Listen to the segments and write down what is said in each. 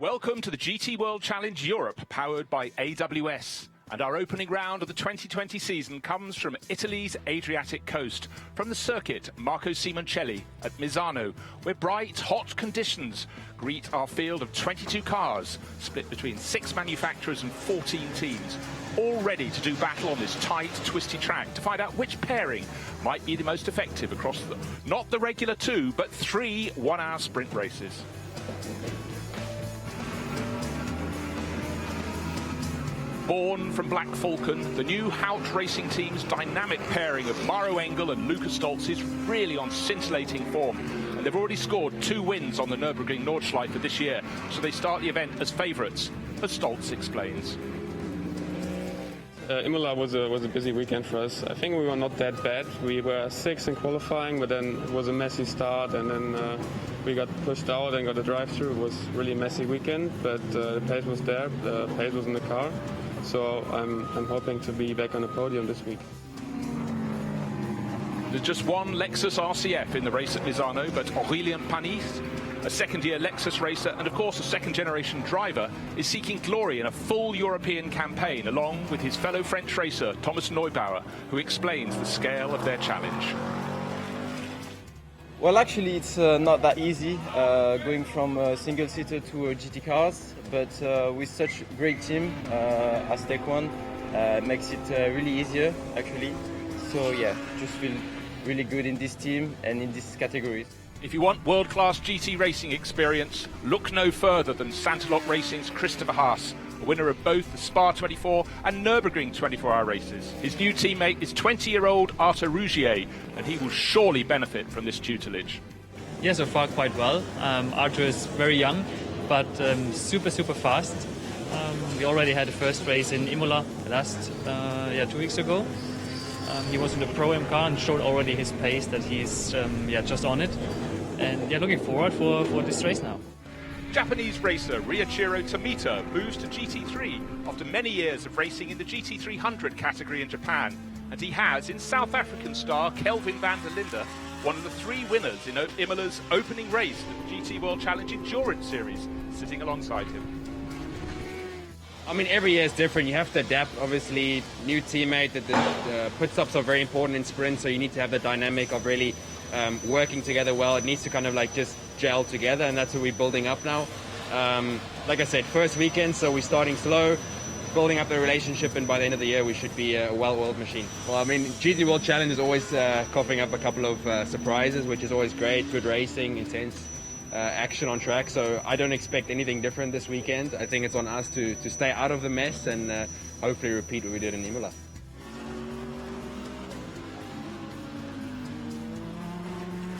Welcome to the GT World Challenge Europe, powered by AWS. And our opening round of the 2020 season comes from Italy's Adriatic coast, from the circuit Marco Simoncelli at Misano, where bright, hot conditions greet our field of 22 cars, split between 6 manufacturers and 14 teams, all ready to do battle on this tight, twisty track to find out which pairing might be the most effective across not the regular 2, but 3 one-hour sprint races. Born from Black Falcon, the new Hout Racing team's dynamic pairing of Maro Engel and Lukas Stolz is really on scintillating form. And they've already scored 2 wins on the Nürburgring Nordschleife this year, so they start the event as favourites, as Stolz explains. Imola was a busy weekend for us. I think we were not that bad. We were 6th in qualifying, but then it was a messy start, and then we got pushed out and got a drive-through. It was really a messy weekend, but the pace was there, the pace was in the car. So I'm hoping to be back on the podium this week. There's just one Lexus RCF in the race at Misano, but Aurélien Panis, a second-year Lexus racer and, of course, a second-generation driver, is seeking glory in a full European campaign, along with his fellow French racer, Thomas Neubauer, who explains the scale of their challenge. Well, actually, it's not that easy going from single-seater to GT cars, but with such a great team as Tech One, makes it really easier, actually. So, yeah, just feel really good in this team and in these categories. If you want world-class GT racing experience, look no further than Santalok Racing's Christopher Haas, a winner of both the Spa 24 and Nürburgring 24-hour races. His new teammate is 20-year-old Arthur Rougier, and he will surely benefit from this tutelage. Yeah, so far quite well. Arthur is very young, but super fast. We already had the first race in Imola last 2 weeks ago. He was in the Pro-Am car and showed already his pace that he's just on it. And looking forward for this race now. Japanese racer Ryuichiro Tomita moves to GT3 after many years of racing in the GT300 category in Japan. And he has, in South African star Kelvin van der Linde, one of the 3 winners in Imola's opening race of the GT World Challenge Endurance Series, sitting alongside him. I mean, every year is different. You have to adapt. Obviously, new teammate. The pit stops are very important in sprints, so you need to have the dynamic of really working together well. It needs to kind of like just gel together, and that's what we're building up now. Like I said, first weekend, so we're starting slow, building up the relationship, and by the end of the year, we should be a well-oiled machine. Well, I mean, GT World Challenge is always coughing up a couple of surprises, which is always great. Good racing, intense action on track, so I don't expect anything different this weekend. I think it's on us to stay out of the mess and hopefully repeat what we did in Imola.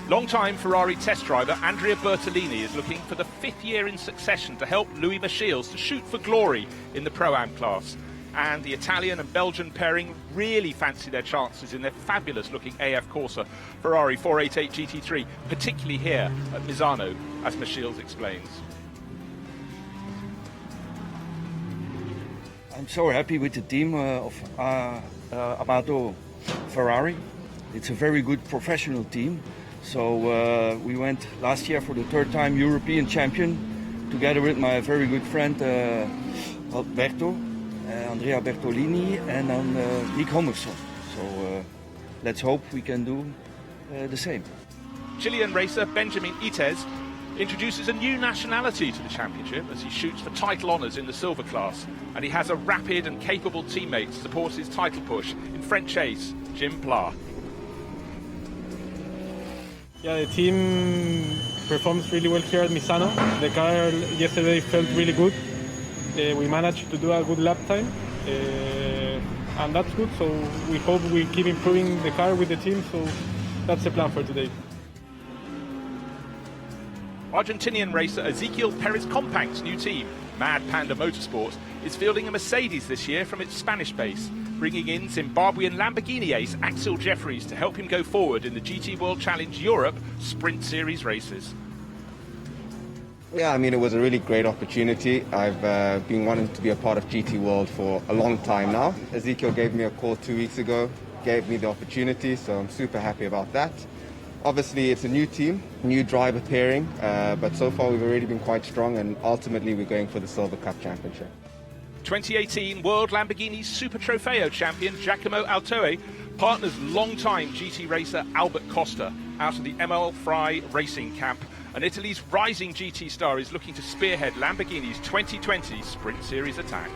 Long-time Ferrari test driver Andrea Bertolini is looking for the 5th year in succession to help Louis Michiels to shoot for glory in the Pro-Am class. And the Italian and Belgian pairing really fancy their chances in their fabulous-looking AF Corsa Ferrari 488 GT3, particularly here at Misano, as Michiels explains. I'm so happy with the team of Amato Ferrari. It's a very good professional team. So we went last year for the 3rd time European champion, together with my very good friend Alberto. Andrea Bertolini and Nick Homerson. So let's hope we can do the same. Chilean racer Benjamin Itez introduces a new nationality to the championship as he shoots for title honours in the silver class. And he has a rapid and capable teammate to support his title push in French ace, Jim Pla. Yeah, the team performs really well here at Misano. The car yesterday felt really good. We managed to do a good lap time, and that's good. So we hope we keep improving the car with the team. So that's the plan for today. Argentinian racer Ezequiel Perez Compact's new team, Mad Panda Motorsports, is fielding a Mercedes this year from its Spanish base, bringing in Zimbabwean Lamborghini ace Axel Jeffries to help him go forward in the GT World Challenge Europe Sprint Series races. Yeah, I mean, it was a really great opportunity. I've been wanting to be a part of GT World for a long time now. Ezekiel gave me a call 2 weeks ago, gave me the opportunity, so I'm super happy about that. Obviously, it's a new team, new driver pairing, but so far we've already been quite strong, and ultimately we're going for the Silver Cup Championship. 2018 World Lamborghini Super Trofeo champion Giacomo Altoe partners longtime GT racer Albert Costa out of the ML Fry Racing camp, and Italy's rising GT star is looking to spearhead Lamborghini's 2020 Sprint Series attack.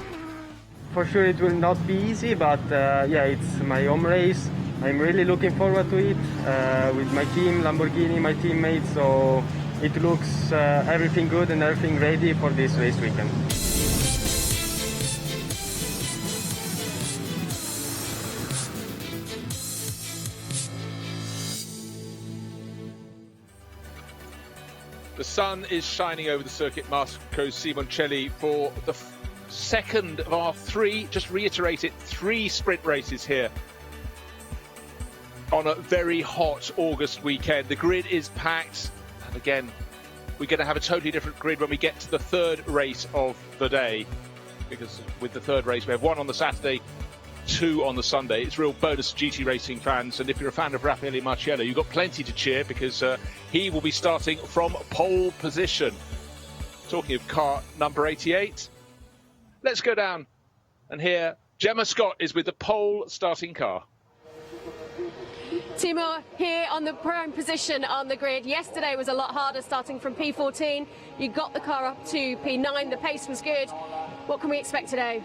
For sure it will not be easy, but yeah, it's my home race. I'm really looking forward to it with my team, Lamborghini, my teammates, so it looks everything good and everything ready for this race weekend. The sun is shining over the circuit Marco Simoncelli for the second of our three, just reiterate it, 3 sprint races here on a very hot August weekend. The grid is packed, and again, we're going to have a totally different grid when we get to the third race of the day, because with the third race we have 1 on the Saturday, 2 on the Sunday. It's real bonus GT racing fans, and if you're a fan of Raffaele Marciello, you've got plenty to cheer, because he will be starting from pole position. Talking of car number 88, let's go down and hear Gemma Scott is with the pole starting car. Timo, here on the prime position on the grid. Yesterday was a lot harder, starting from P14. You got the car up to P9, the pace was good. What can we expect today?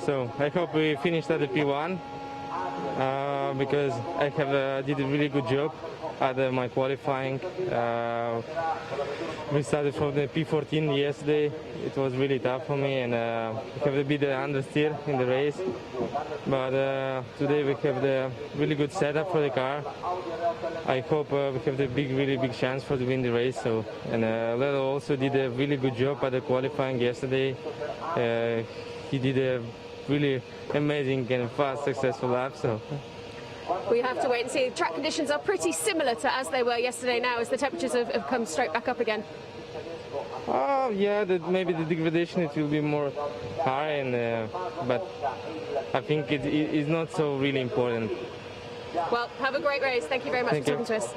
So I hope we finished at the P1 because I did a really good job at my qualifying. We started from the P14 yesterday. It was really tough for me, and we have a bit understeer in the race. But today we have the really good setup for the car. I hope we have the really big chance for to win the race. So, and Lelo also did a really good job at the qualifying yesterday. He did a really amazing and fast, successful lap. So. We have to wait and see. Track conditions are pretty similar to as they were yesterday now, as the temperatures have come straight back up again. Oh yeah, maybe the degradation it will be more high, and but I think it is not so really important. Well, have a great race. Thank you very much for talking to us.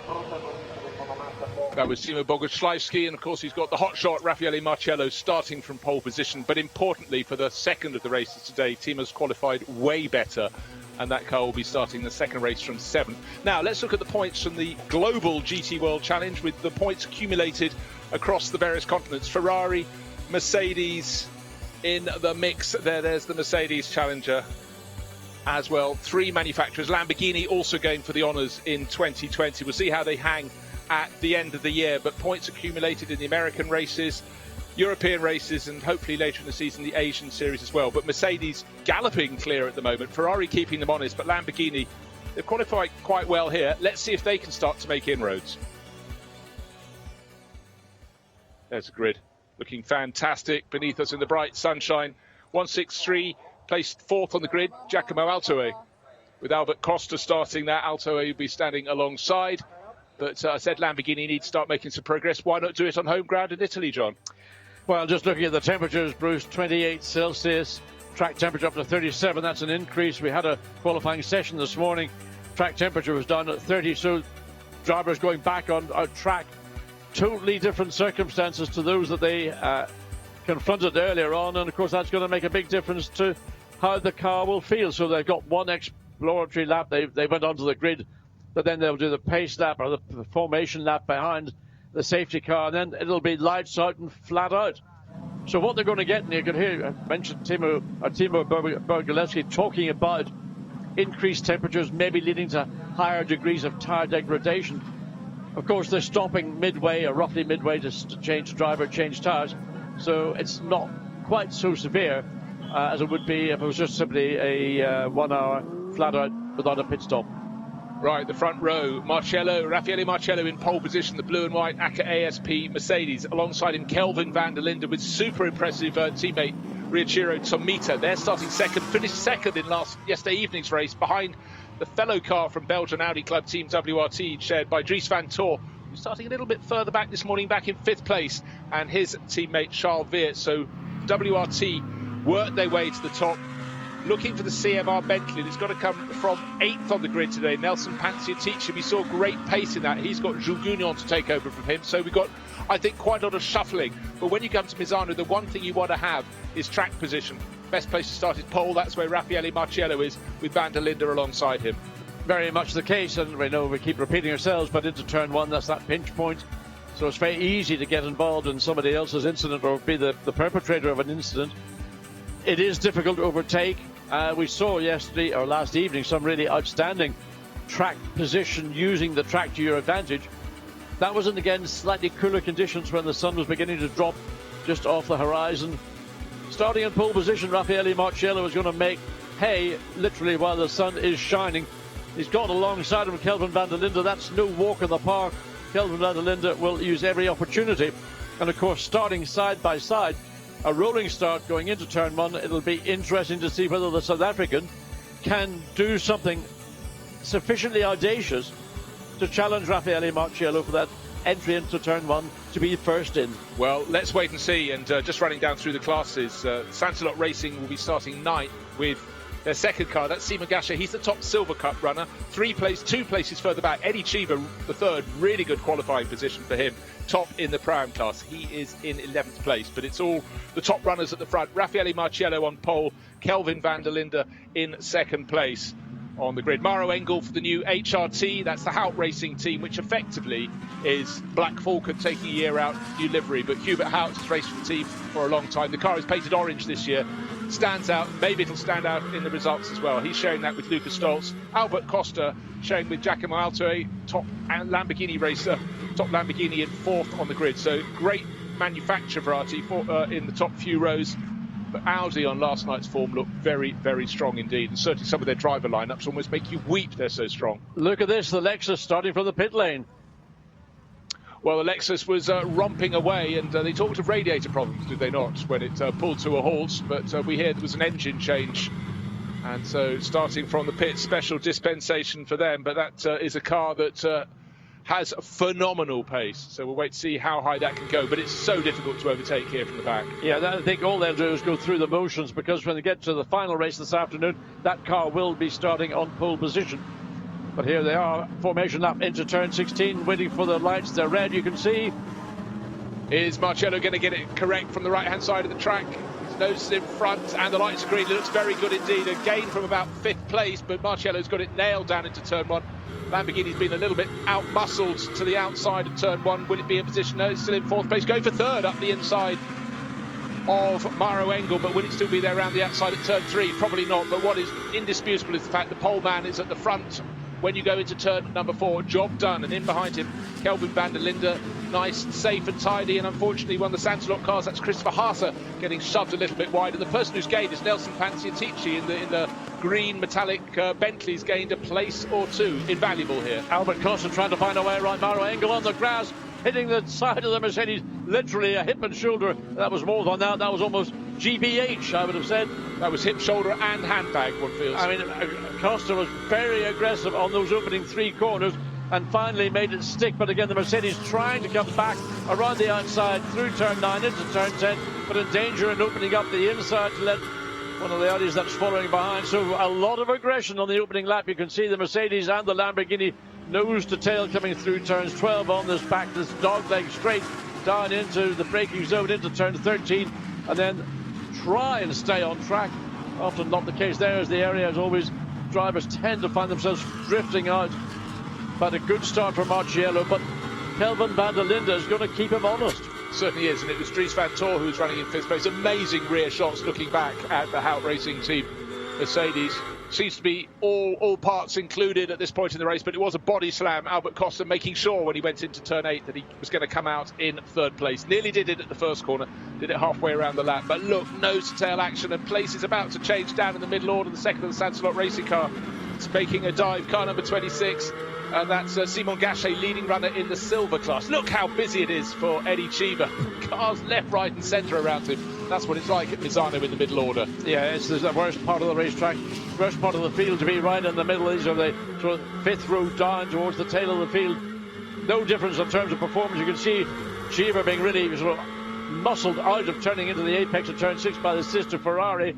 That was Timo Boguslawski, and of course he's got the hotshot Raffaele Marciello starting from pole position. But importantly, for the second of the races today, Timo's qualified way better, and that car will be starting the second race from 7th. Now, let's look at the points from the Global GT World Challenge with the points accumulated across the various continents. Ferrari, Mercedes in the mix. There's the Mercedes Challenger as well. 3 manufacturers. Lamborghini also going for the honours in 2020. We'll see how they hang at the end of the year, but points accumulated in the American races, European races, and hopefully later in the season the Asian series as well. But Mercedes galloping clear at the moment, Ferrari keeping them honest, but Lamborghini, they've qualified quite well here. Let's see if they can start to make inroads. There's a grid looking fantastic beneath us in the bright sunshine. 163 placed 4th on the grid, Giacomo Altoe, with Albert Costa starting there. Altoe will be standing alongside, but I said Lamborghini need to start making some progress. Why not do it on home ground in Italy, John? Well, just looking at the temperatures, Bruce, 28 Celsius, track temperature up to 37. That's an increase. We had a qualifying session this morning. Track temperature was down at 30, so drivers going back on track. Totally different circumstances to those that they confronted earlier on, and of course that's going to make a big difference to how the car will feel. So they've got one exploratory lap. They went onto the grid, but then they'll do the pace lap or the formation lap behind the safety car, and then it'll be lights out and flat out. So what they're going to get, and you can hear, I mentioned Timo Boguslawski talking about increased temperatures maybe leading to higher degrees of tire degradation. Of course, they're stopping midway or roughly midway to change the driver, change tires. So it's not quite so severe as it would be if it was just simply a 1 hour flat out without a pit stop. Right, the front row, Raffaele Marciello in pole position, the blue and white ACA ASP Mercedes. Alongside him, Kelvin van der Linde with super impressive teammate Riachiro Tomita. They're starting second, finished second in yesterday evening's race, behind the fellow car from Belgian Audi Club Team WRT, shared by Dries van Tor, who's starting a little bit further back this morning, back in 5th place, and his teammate Charles Veert. So WRT worked their way to the top. looking for the CMR Bentley that's got to come from 8th on the grid today. Nelson Panciatici, we saw great pace in that. He's got Jules Gounon to take over from him. So we've got, I think, quite a lot of shuffling. But when you come to Misano, the one thing you want to have is track position. Best place to start is pole. That's where Raffaele Marciello is, with Van der Linde alongside him. Very much the case, and we know we keep repeating ourselves, but into turn 1, that's that pinch point. So it's very easy to get involved in somebody else's incident or be the perpetrator of an incident. It is difficult to overtake. We saw yesterday or last evening some really outstanding track position, using the track to your advantage. That was in, again, slightly cooler conditions when the sun was beginning to drop just off the horizon. Starting in pole position, Raffaele Marciello is going to make hay literally while the sun is shining. He's got alongside him Kelvin van der Linde. That's no walk in the park. Kelvin van der Linde will use every opportunity. And of course, starting side by side, a rolling start going into turn 1. It'll be interesting to see whether the South African can do something sufficiently audacious to challenge Raffaele Marciello for that entry into turn 1 to be first in. Well, let's wait and see. And just running down through the classes, Sansalot Racing will be starting 9th with their second car. That's Simon Gasha. He's the top Silver Cup runner. 2 places further back. Eddie Cheever, the third. Really good qualifying position for him. Top in the Pro-Am class. He is in 11th place. But it's all the top runners at the front. Raffaele Marciello on pole. Kelvin van der Linde in second place on the grid. Maro Engel for the new HRT. That's the Hout Racing team, which effectively is Black Falcon taking a year out, new livery. But Hubert Hout has raced for the team for a long time. The car is painted orange this year. Stands out. Maybe it'll stand out in the results as well. He's sharing that with Lucas Stoltz. Albert Costa sharing with Giacomo Alto, top Lamborghini racer. Top Lamborghini in 4th on the grid. So great manufacturer variety in the top few rows. But Audi on last night's form looked very, very strong indeed. And certainly some of their driver lineups almost make you weep. They're so strong. Look at this, the Lexus starting from the pit lane. Well, the Lexus was romping away, and they talked of radiator problems, did they not, when it pulled to a halt? But we hear there was an engine change. And so starting from the pit, special dispensation for them. But that is a car that has phenomenal pace. So we'll wait to see how high that can go. But it's so difficult to overtake here from the back. Yeah, I think all they'll do is go through the motions, because when they get to the final race this afternoon, that car will be starting on pole position. But here they are, formation up into turn 16, waiting for the lights. They're red, you can see. Is Marciello going to get it correct from the right-hand side of the track? His nose is in front, and the lights are green. It looks very good indeed. A gain from about 5th place, but Marciello's got it nailed down into turn 1. Lamborghini's been a little bit out-muscled to the outside of turn 1. Will it be in position? No, it's still in 4th place. Going for 3rd up the inside of Maro Engel, but will it still be there around the outside at turn 3? Probably not. But what is indisputable is the fact the pole man is at the front when you go into turn number 4. Job done. And in behind him, Kelvin van der Linde, nice, safe and tidy. And unfortunately, one of the Sansalot cars, that's Christopher Haase, getting shoved a little bit wide. And the person who's gained is Nelson Panciatici in the green metallic Bentley's gained a place or 2. Invaluable here. Albert Costa trying to find a way around Maro Engel on the grass, hitting the side of the Mercedes, literally a hip and shoulder. That was more than that. That was almost GBH, I would have said. That was hip, shoulder and handbag, one feels. I mean, Costa was very aggressive on those opening 3 corners and finally made it stick. But again, the Mercedes trying to come back around the outside through turn 9 into turn 10, but in danger and opening up the inside to let one of the Audis that's following behind. So a lot of aggression on the opening lap. You can see the Mercedes and the Lamborghini nose to tail coming through turns 12 on this back, this dog leg straight down into the braking zone into turn 13, and then try and stay on track. Often not the case there, as the area, as always, drivers tend to find themselves drifting out. But a good start for Marciello, but Kelvin van der Linde is going to keep him honest. Certainly is, and it was Dries van Tor who was running in 5th place. Amazing rear shots looking back at the Hout Racing team. Mercedes seems to be all parts included at this point in the race, but it was a body slam. Albert Costa making sure when he went into turn 8 that he was going to come out in 3rd place. Nearly did it at the first corner, did it halfway around the lap. But look, nose to tail action, and place is about to change down in the middle order. The second of the Sansalot Racing car. It's making a dive, car number 26. And that's Simon Gachet, leading runner in the silver class. Look how busy it is for Eddie Cheever. Cars left, right and centre around him. That's what it's like at Misano in the middle order. Yeah, it's the worst part of the racetrack, worst part of the field to be right in the middle. These are the sort of 5th row down towards the tail of the field. No difference in terms of performance. You can see Cheever being really sort of muscled out of turning into the apex of turn 6 by the sister Ferrari.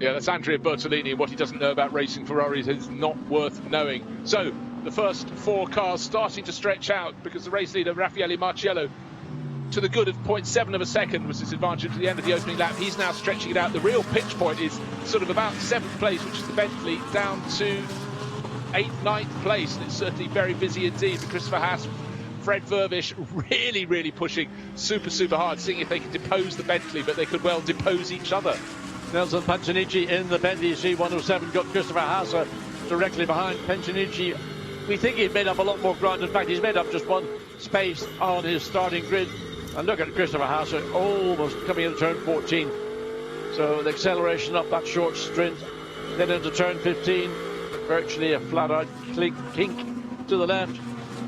Yeah, that's Andrea Bertolini, and what he doesn't know about racing Ferraris is not worth knowing. So, the first 4 cars starting to stretch out because the race leader, Raffaele Marciello, to the good of 0.7 of a second was his advantage at the end of the opening lap. He's now stretching it out. The real pinch point is sort of about 7th place, which is the Bentley, down to 8th, 9th place. And it's certainly very busy indeed. Christopher Haas, Fred Vervish really pushing super hard, seeing if they can depose the Bentley, but they could well depose each other. Nelson Pancinici in the Bentley C107 got Christopher Haas directly behind. Pancinici, we think he's made up a lot more ground. In fact, he's made up just 1 space on his starting grid. And look at Christopher Haas almost coming into turn 14. So the acceleration up that short stint, then into turn 15, virtually a flat-out kink to the left.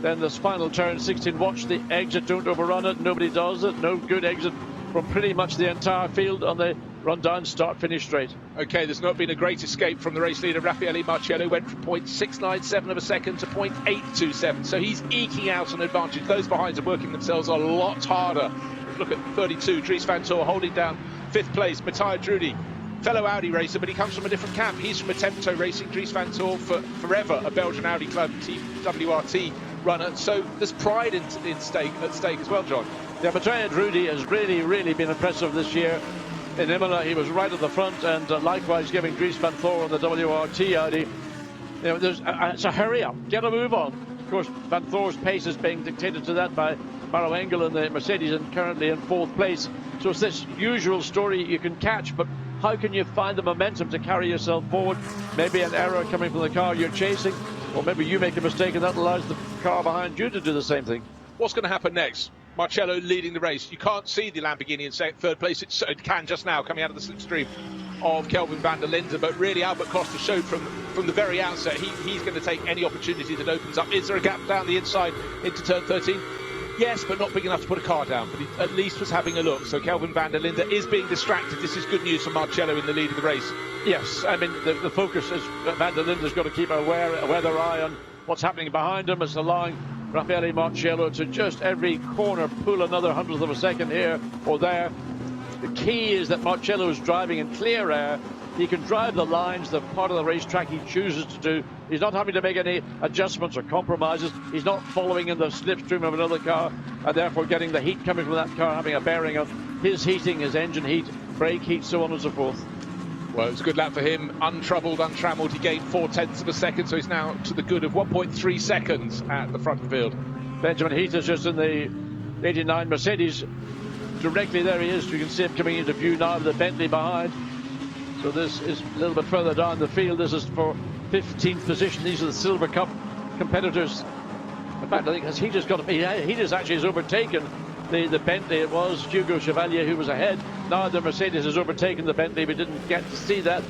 Then this final turn 16, watch the exit, don't overrun it, nobody does it, no good exit from pretty much the entire field on the run down, start, finish straight. Okay, there's not been a great escape from the race leader. Raffaele Marciello went from 0.697 of a second to 0.827, so he's eking out an advantage. Those behind are working themselves a lot harder. Look at 32, Dries Van Tor holding down 5th place. Matthias Drudi, fellow Audi racer, but he comes from a different camp. He's from Attempto Racing. Dries Van Tor, for forever a Belgian Audi Club WRT runner, so there's pride at stake as well, John. Yeah, Matthias Drudi has really been impressive this year. In Imola, he was right at the front, and likewise giving Dries Van Tor on the WRT Audi. You know, it's a hurry up, get a move on. Of course, Van Thor's pace is being dictated to that by Maro Engel in the Mercedes, and currently in 4th place. So it's this usual story you can catch, but how can you find the momentum to carry yourself forward? Maybe an error coming from the car you're chasing, or maybe you make a mistake and that allows the car behind you to do the same thing. What's going to happen next? Marcello leading the race. You can't see the Lamborghini in 3rd place. It can just now, coming out of the slipstream of Kelvin van der Linde. But really, Albert Costa showed from the very outset he's going to take any opportunity that opens up. Is there a gap down the inside into turn 13? Yes, but not big enough to put a car down. But he at least was having a look. So Kelvin van der Linde is being distracted. This is good news for Marcello in the lead of the race. Yes, I mean, the focus is van der Linde's got to keep a weather eye on what's happening behind him. It's allowing Raffaele Marciello to just every corner pull another 100th of a second here or there. The key is that Marciello is driving in clear air. He can drive the lines, the part of the racetrack he chooses to do. He's not having to make any adjustments or compromises. He's not following in the slipstream of another car and therefore getting the heat coming from that car, having a bearing on his heating, his engine heat, brake heat, so on and so forth. Well, it was a good lap for him, untroubled, untrammeled. He gained 0.4 of a second, so he's now to the good of 1.3 seconds at the front of the field. Benjamin Heater's just in the 89 Mercedes. Directly there he is. You can see him coming into view now with the Bentley behind. So this is a little bit further down the field. This is for 15th position. These are the Silver Cup competitors. In fact, I think Heater's actually has overtaken the Bentley. It was Hugo Chevalier who was ahead. Now the Mercedes has overtaken the Bentley. We didn't get to see that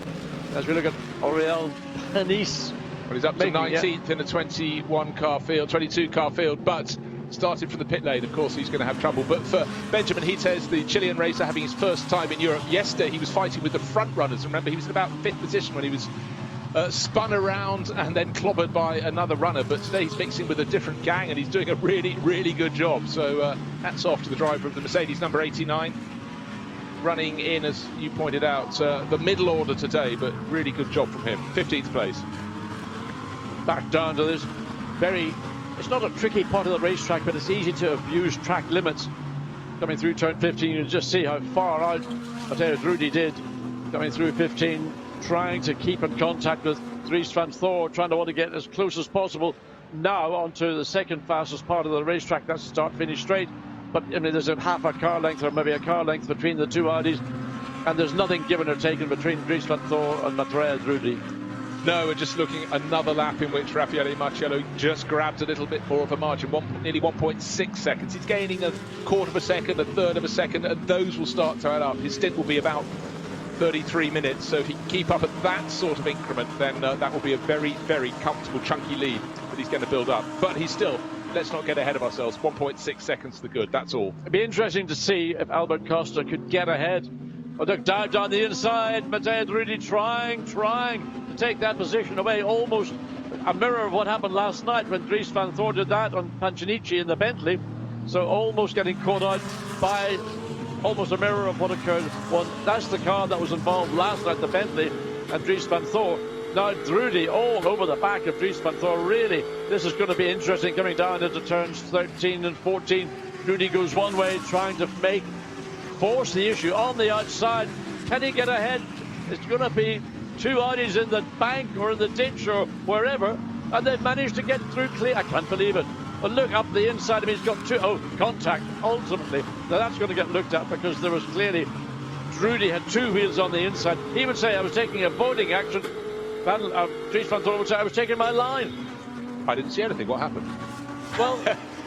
as we look at Aurel Panis. Well, he's up to 19th in a 22 car field, but started from the pit lane. Of course, he's going to have trouble. But for Benjamin Hites, the Chilean racer, having his first time in Europe, yesterday he was fighting with the front runners. Remember, he was in about 5th position when he was spun around and then clobbered by another runner. But today he's mixing with a different gang and he's doing a really good job. So hats off to the driver of the Mercedes number 89. Running in, as you pointed out, the middle order today, but really good job from him. 15th place. Back down to this it's not a tricky part of the racetrack, but it's easy to abuse track limits. Coming through turn 15, you can just see how far out Matthias Drudi did. Coming through 15, trying to keep in contact with Dries Van Thor, trying to want to get as close as possible. Now onto the second fastest part of the racetrack, that's start-finish straight. But I mean, there's a half a car length or maybe a car length between the two Audis, and there's nothing given or taken between Dries Van Thor and Matthias Drudi. No, we're just looking at another lap in which Raffaele Marciello just grabbed a little bit more of a margin, nearly 1.6 seconds. He's gaining a quarter of a second, a third of a second, and those will start to add up. His stint will be about 33 minutes, so if he can keep up at that sort of increment, then that will be a very comfortable, chunky lead that he's going to build up. But he's still, let's not get ahead of ourselves, 1.6 seconds to the good, that's all. It'd be interesting to see if Albert Costa could get ahead. Oh, look, dive down the inside. Matthias Drudi trying to take that position away. Almost a mirror of what happened last night when Dries Van Thor did that on Pancinici in the Bentley. So almost getting caught out by almost a mirror of what occurred. Well, that's the car that was involved last night, the Bentley, and Dries van Thor. Now Drudy all over the back of Dries van Thor. Really, this is going to be interesting coming down into turns 13 and 14. Drudy goes one way, trying to force the issue on the outside. Can he get ahead? It's going to be two Audis in the bank or in the ditch or wherever, and they've managed to get through clear. I can't believe it. But look up the inside of him, he's got contact ultimately. Now that's going to get looked at because there was clearly Drudy had two wheels on the inside. He would say I was taking a voting action. Dries van Thor would say I was taking my line. I didn't see anything. What happened? Well,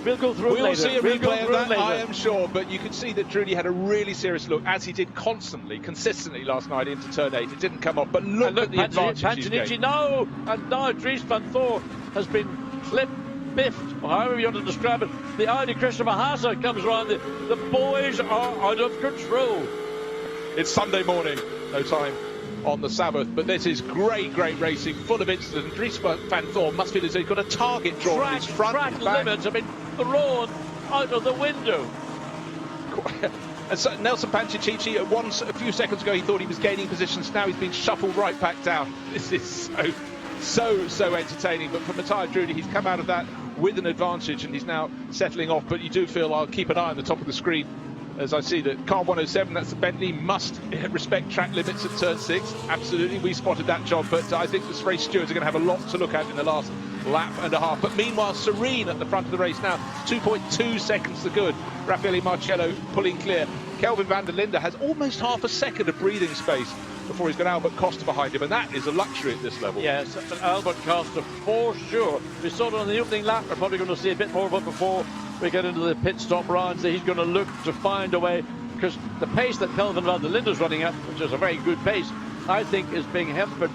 we'll go through it later. We'll see a replay of that, later. I am sure. But you can see that Drudy had a really serious look, as he did consistently last night into turn 8. It didn't come off, but look at the advantage he's gained. No! And now Dries van Thor has been biffed, or however you want to describe it. The Audi Christopher Haase comes round. The boys are out of control. It's Sunday morning, no time on the Sabbath, but this is great racing, full of incident. Dries van Thor must feel as though he's got a target drawn on his front and back. Limits have been thrown out of the window. And so Nelson Pancic, a few seconds ago, he thought he was gaining positions. Now he's been shuffled right back down. This is so entertaining. But for Matthias Drudy, he's come out of that with an advantage, and he's now settling off. But you do feel, I'll keep an eye on the top of the screen as I see that car 107, that's the Bentley, must respect track limits at turn 6. Absolutely, we spotted that job, but I think the race stewards are going to have a lot to look at in the last lap and a half. But meanwhile, Serene at the front of the race now, 2.2 seconds to good. Raffaele Marcello pulling clear. Kelvin van der Linde has almost half a second of breathing space before he's got Albert Costa behind him, and that is a luxury at this level. Yes, but Albert Costa for sure. We saw it on the opening lap. We're probably going to see a bit more of it before we get into the pit stop rounds. He's going to look to find a way, because the pace that Kelvin van der Linde is running at, which is a very good pace, I think is being helped. But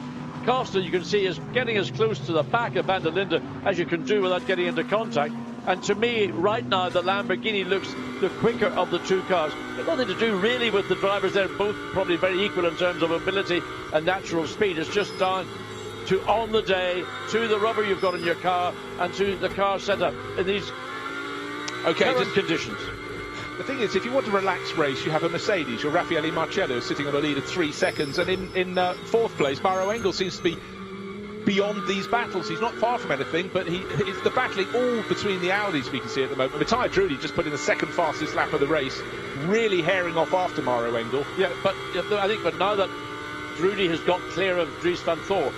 Costa, you can see, is getting as close to the back of van der Linde as you can do without getting into contact. And to me, right now, the Lamborghini looks the quicker of the two cars. It's nothing to do really with the drivers. They're both probably very equal in terms of ability and natural speed. It's just down to on the day, to the rubber you've got in your car, and to the car setup in these current conditions. The thing is, if you want a relaxed race, you have a Mercedes. Your Raffaele Marcello sitting on a lead of 3 seconds, and in fourth place, Mauro Engel seems to be beyond these battles. He's not far from anything, but it's the battling all between the Audis we can see at the moment. Matthias Drudy just put in the second fastest lap of the race, really herring off after Mauro Engel. Yeah, but I think now that Drudy has got clear of Dries van Thor,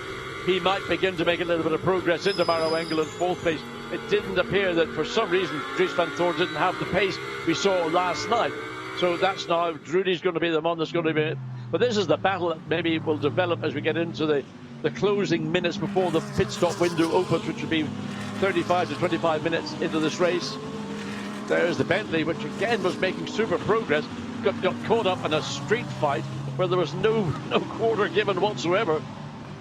he might begin to make a little bit of progress into Mauro Engel in fourth place. It didn't appear that for some reason Dries van Thor didn't have the pace we saw last night. So that's now Drudy's going to be the one that's going to be. But this is the battle that maybe will develop as we get into the closing minutes before the pit stop window opens, which will be 35 to 25 minutes into this race. There's the Bentley, which again was making super progress, got caught up in a street fight where there was no quarter given whatsoever.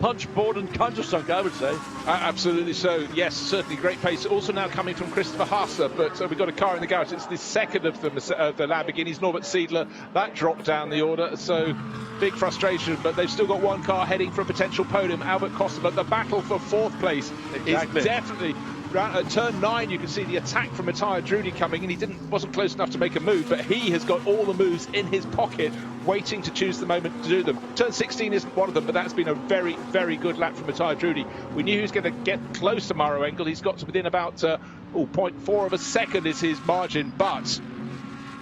Punch, board and countersunk, I would say. Absolutely so. Yes, certainly great pace. Also now coming from Christopher Haase, but we've got a car in the garage. It's the second of the Lamborghinis, Norbert Siedler. That dropped down the order, so big frustration, but they've still got one car heading for a potential podium, Albert Costa. But the battle for fourth place is definitely at turn 9. You can see the attack from Matthias Drudy coming, and he wasn't close enough to make a move, but he has got all the moves in his pocket, waiting to choose the moment to do them. Turn 16 isn't one of them, but that's been a very good lap from Matthias Drudy. We knew he was going to get close to Mauro Engel. He's got to within about 0.4 of a second is his margin, but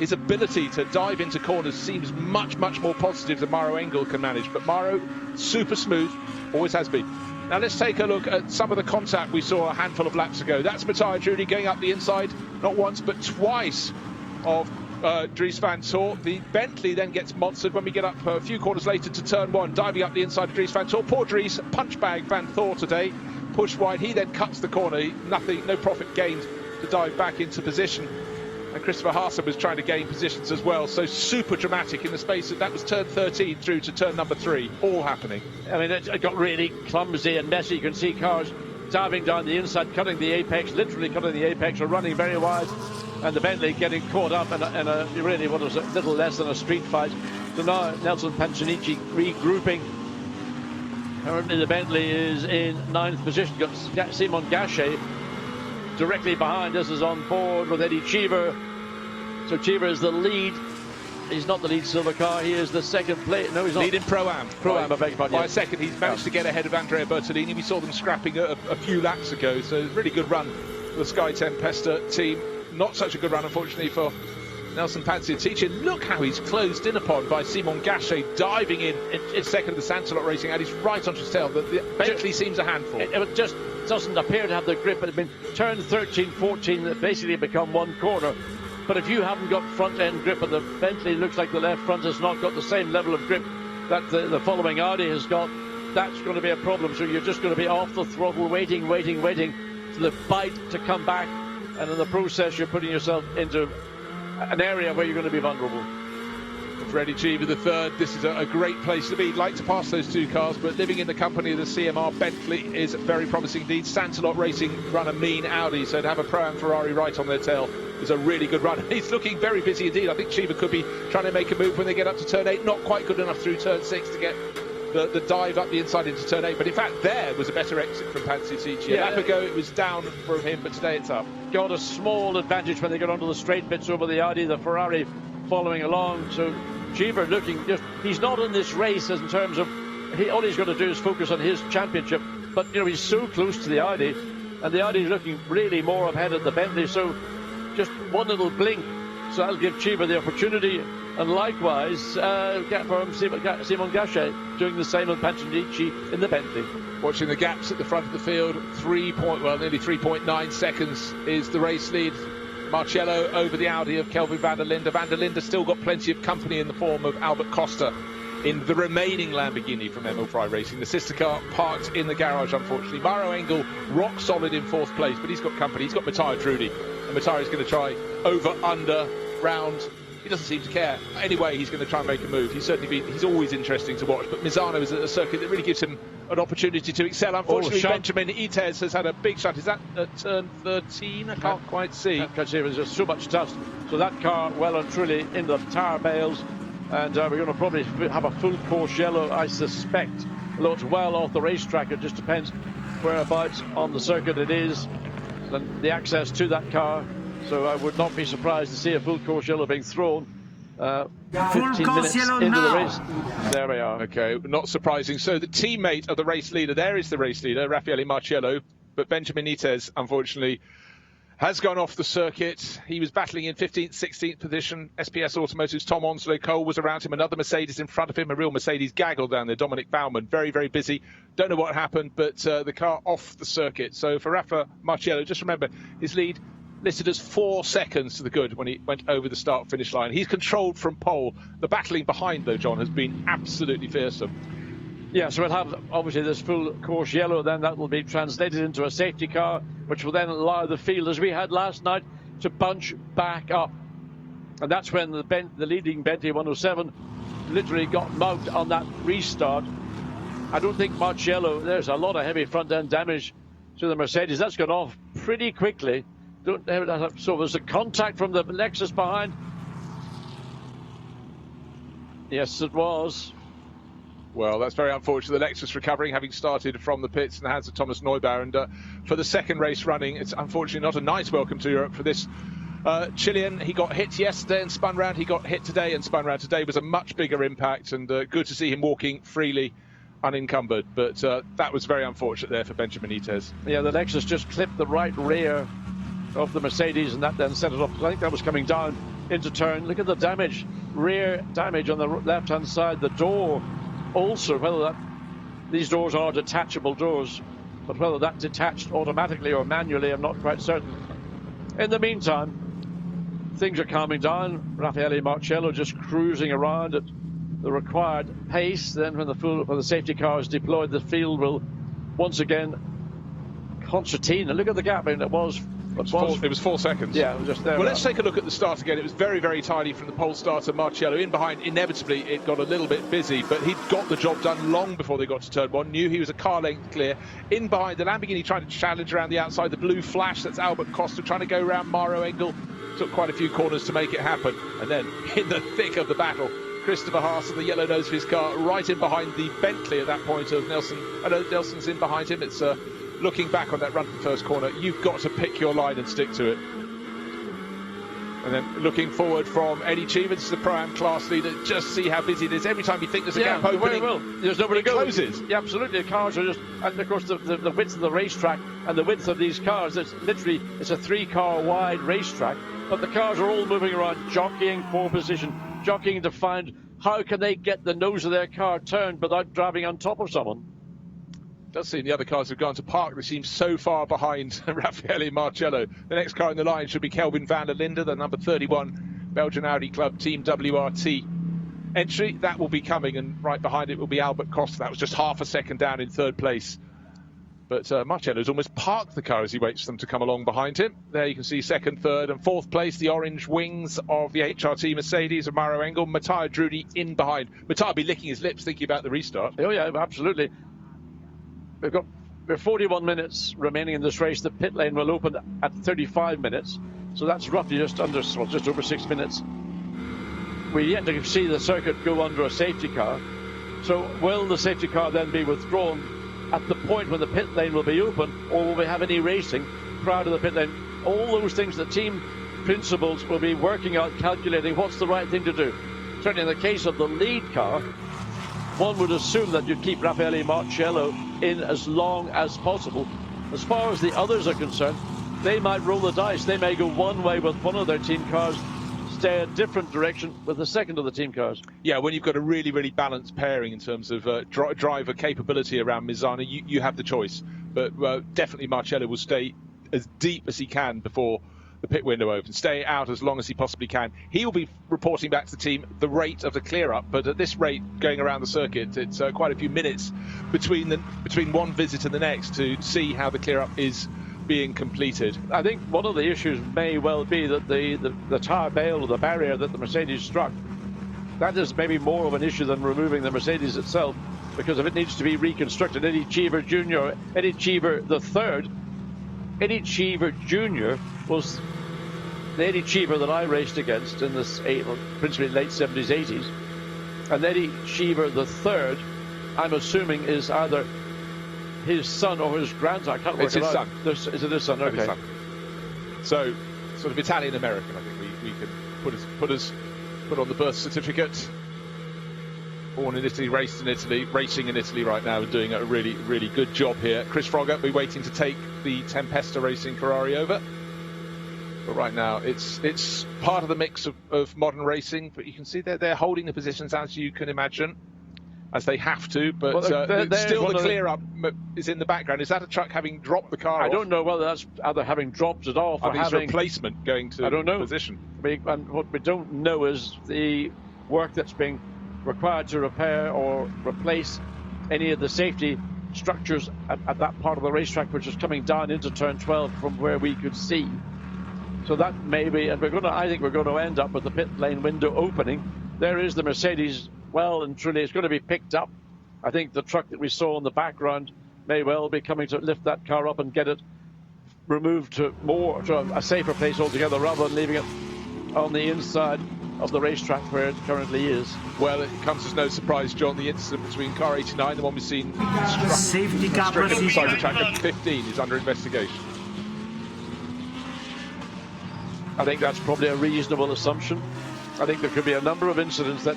his ability to dive into corners seems much more positive than Mauro Engel can manage. But Mauro, super smooth, always has been. Now let's take a look at some of the contact we saw a handful of laps ago. That's Matthias Drudy going up the inside, not once but twice, of Dries van Thor. The Bentley then gets monstered when we get up a few quarters later to turn 1, diving up the inside of Dries van Thor. Poor Dries, punch bag Van Thor today, pushed wide. He then cuts the corner. No profit gained to dive back into position. And Christopher Haase was trying to gain positions as well. So super dramatic in the space that was turn 13 through to turn number 3, all happening. I mean, it got really clumsy and messy. You can see cars diving down the inside, cutting the apex, literally cutting the apex, or running very wide. And the Bentley getting caught up in a really what was a little less than a street fight. So now Nelson Pancic regrouping. Currently the Bentley is in 9th position. Got Simon Gachet directly behind. This is on board with Eddie Cheever. So Cheever is the lead. he's not the lead silver car. He is the second place. No, he's not. Leading Pro-Am. Pro-Am, I beg your pardon. By a second, he's managed to get ahead of Andrea Bertolini. We saw them scrapping a few laps ago, so really good run for the Sky Tempesta team. Not such a good run, unfortunately, for Nelson Panciatici. Look how he's closed in upon by Simon Gachet, diving in second of the Sansalot Racing, and he's right onto his tail. The Bentley seems a handful. It just doesn't appear to have the grip. It's been turned 13, 14, that basically become one corner. But if you haven't got front-end grip, and the Bentley looks like the left front has not got the same level of grip that the following Audi has got, that's going to be a problem. So you're just going to be off the throttle, waiting for the bite to come back, and in the process you're putting yourself into an area where you're going to be vulnerable. Freddie Cheever the third. This is a great place to be. He'd like to pass those two cars, but living in the company of the CMR Bentley is very promising indeed. Sansalot Racing run a mean Audi, so to have a Pro-Am Ferrari right on their tail is a really good run. He's looking very busy indeed. I think Cheever could be trying to make a move when they get up to turn 8. Not quite good enough through turn 6 to get the dive up the inside into turn 8. But in fact, there was a better exit from Panciatici. A lap ago it was down from him, but today it's up. Got a small advantage when they got onto the straight bits over the Audi, the Ferrari following along. So Cheever looking just, he's not in this race as in terms of, all he's got to do is focus on his championship. But, you know, he's so close to the Audi, and the Audi is looking really more ahead of the Bentley. So just one little blink, so that'll give Cheever the opportunity. And likewise, for Simon Gachet doing the same on Panciatici in the Bentley. Watching the gaps at the front of the field, nearly 3.9 seconds is the race lead. Marcello over the Audi of Kelvin van der Linde. Van der Linde still got plenty of company in the form of Albert Costa in the remaining Lamborghini from Emil Frey Racing. The sister car parked in the garage, unfortunately. Mauro Engel, rock solid in 4th place, but he's got company. He's got Matteo Trudi, and Matteo is going to try over, under, round. He doesn't seem to care. Anyway, he's going to try and make a move. He's always interesting to watch. But Misano is at a circuit that really gives him an opportunity to excel. Unfortunately, Benjamin Itez has had a big shot. Is that at turn 13? I can't quite see. There's just so much dust. So that car well and truly in the tire bales. And we're going to probably have a full course yellow, I suspect. Although it's well off the racetrack, it just depends whereabouts on the circuit it is and the access to that car. So I would not be surprised to see a full course yellow being thrown 15 minutes into the race. There we are. Okay, not surprising. So the teammate of the race leader, there is the race leader, Raffaele Marcello, but Benjamin Itez, unfortunately, has gone off the circuit. He was battling in 15th, 16th position. SPS Automotive's Tom Onslow. Cole was around him. Another Mercedes in front of him. A real Mercedes gaggle down there. Dominic Baumann, very, very busy. Don't know what happened, but the car off the circuit. So for Rafa Marcello, just remember, his lead listed as 4 seconds to the good when he went over the start-finish line. He's controlled from pole. The battling behind, though, John, has been absolutely fearsome. Yeah, so we'll have, obviously, this full course yellow, then that will be translated into a safety car, which will then allow the field, as we had last night, to bunch back up. And that's when the leading Bentley 107 literally got mugged on that restart. I don't think Marcello, there's a lot of heavy front-end damage to the Mercedes. That's gone off pretty quickly. So there's a contact from the Lexus behind. Yes, it was. Well, that's very unfortunate. The Lexus recovering, having started from the pits in the hands of Thomas Neubauer. And for the second race running, it's unfortunately not a nice welcome to Europe for this Chilean. He got hit yesterday and spun round. He got hit today and spun round. Today was a much bigger impact, and good to see him walking freely, unencumbered. But that was very unfortunate there for Benjamin Itez. Yeah, the Lexus just clipped the right rear of the Mercedes, and that then set it off. I think that was coming down into turn. Look at the damage, rear damage on the left-hand side. The door also, whether these doors are detachable doors, but whether that detached automatically or manually, I'm not quite certain. In the meantime, things are calming down. Raffaele Marcello just cruising around at the required pace. Then when the safety car is deployed, the field will once again concertina. Look at the gap, and it was 4 seconds. Yeah, it was just there. Well, let's take a look at the start again. It was very, very tidy from the pole starter, Marcello. In behind, inevitably, it got a little bit busy, but he'd got the job done long before they got to turn 1. Knew he was a car length clear. In behind, the Lamborghini trying to challenge around the outside. The blue flash, that's Albert Costa trying to go around Mauro Engel. Took quite a few corners to make it happen. And then, in the thick of the battle, Christopher Haas and the yellow nose of his car right in behind the Bentley at that point of Nelson. I know Nelson's in behind him. It's looking back on that run for the first corner. You've got to pick your line and stick to it. And then looking forward from Eddie Cheever, this is the Pro-Am class leader. Just see how busy it is. Every time you think there's a gap opening, there's nowhere to go. Closes. Yeah, absolutely. The cars are just, and of course the width of the racetrack and the width of these cars, it's a 3-car wide racetrack, but the cars are all moving around, jockeying for position, jockeying to find how can they get the nose of their car turned without driving on top of someone. Does seem the other cars have gone to park. They seem so far behind Raffaele Marcello. The next car in the line should be Kelvin van der Linde, the number 31 Belgian Audi Club Team WRT entry. That will be coming, and right behind it will be Albert Costa. That was just half a second down in third place. But Marcello's almost parked the car as he waits for them to come along behind him. There you can see second, third and fourth place, the orange wings of the HRT Mercedes of Mauro Engel. Matteo Drudi in behind. Matteo will be licking his lips thinking about the restart. Oh yeah, absolutely. We're 41 minutes remaining in this race. The pit lane will open at 35 minutes. So that's roughly just over 6 minutes. We're yet to see the circuit go under a safety car. So will the safety car then be withdrawn at the point when the pit lane will be open, or will we have any racing prior to the pit lane? All those things the team principals will be working out, calculating what's the right thing to do. Certainly in the case of the lead car, one would assume that you'd keep Raffaele Marcello in as long as possible. As far as the others are concerned, they might roll the dice. They may go one way with one of their team cars, stay a different direction with the second of the team cars. Yeah, when you've got a really, really balanced pairing in terms of driver capability around Misano, you have the choice. But definitely Marcello will stay as deep as he can before the pit window opens, stay out as long as he possibly can. He will be reporting back to the team the rate of the clear-up, but at this rate, going around the circuit, it's quite a few minutes between one visit and the next to see how the clear-up is being completed. I think one of the issues may well be that the tire bail or the barrier that the Mercedes struck, that is maybe more of an issue than removing the Mercedes itself, because if it needs to be reconstructed, Eddie Cheever Jr., Eddie Cheever the third, Eddie Cheever Jr. was the Eddie Cheever that I raced against in this principally late 70s, 80s. And Eddie Cheever the third, I'm assuming, is either his son or his grandson. I can't work it out. It's his son. Is it his son? Okay. His son. So, sort of Italian-American, I think we can put on the birth certificate. Born in Italy, raised in Italy, racing in Italy right now, and doing a really, really good job here. Chris Frogger will be waiting to take the Tempesta Racing Ferrari over. But right now, it's part of the mix of modern racing. But you can see they're holding the positions as you can imagine, as they have to. But still the clear-up is in the background. Is that a truck having dropped the car I off? don't know whether that's either having dropped it off or having replacement going to position. And what we don't know is the work that's being required to repair or replace any of the safety structures at that part of the racetrack, which is coming down into turn 12 from where we could see. So that may be, and I think we're going to end up with the pit lane window opening. There is the Mercedes, well and truly, it's going to be picked up. I think the truck that we saw in the background may well be coming to lift that car up and get it removed to a safer place altogether, rather than leaving it on the inside of the racetrack where it currently is. Well, it comes as no surprise, John, the incident between car 89, the one we've seen safety car procedure. The track at 15 is under investigation. I think that's probably a reasonable assumption. I think there could be a number of incidents that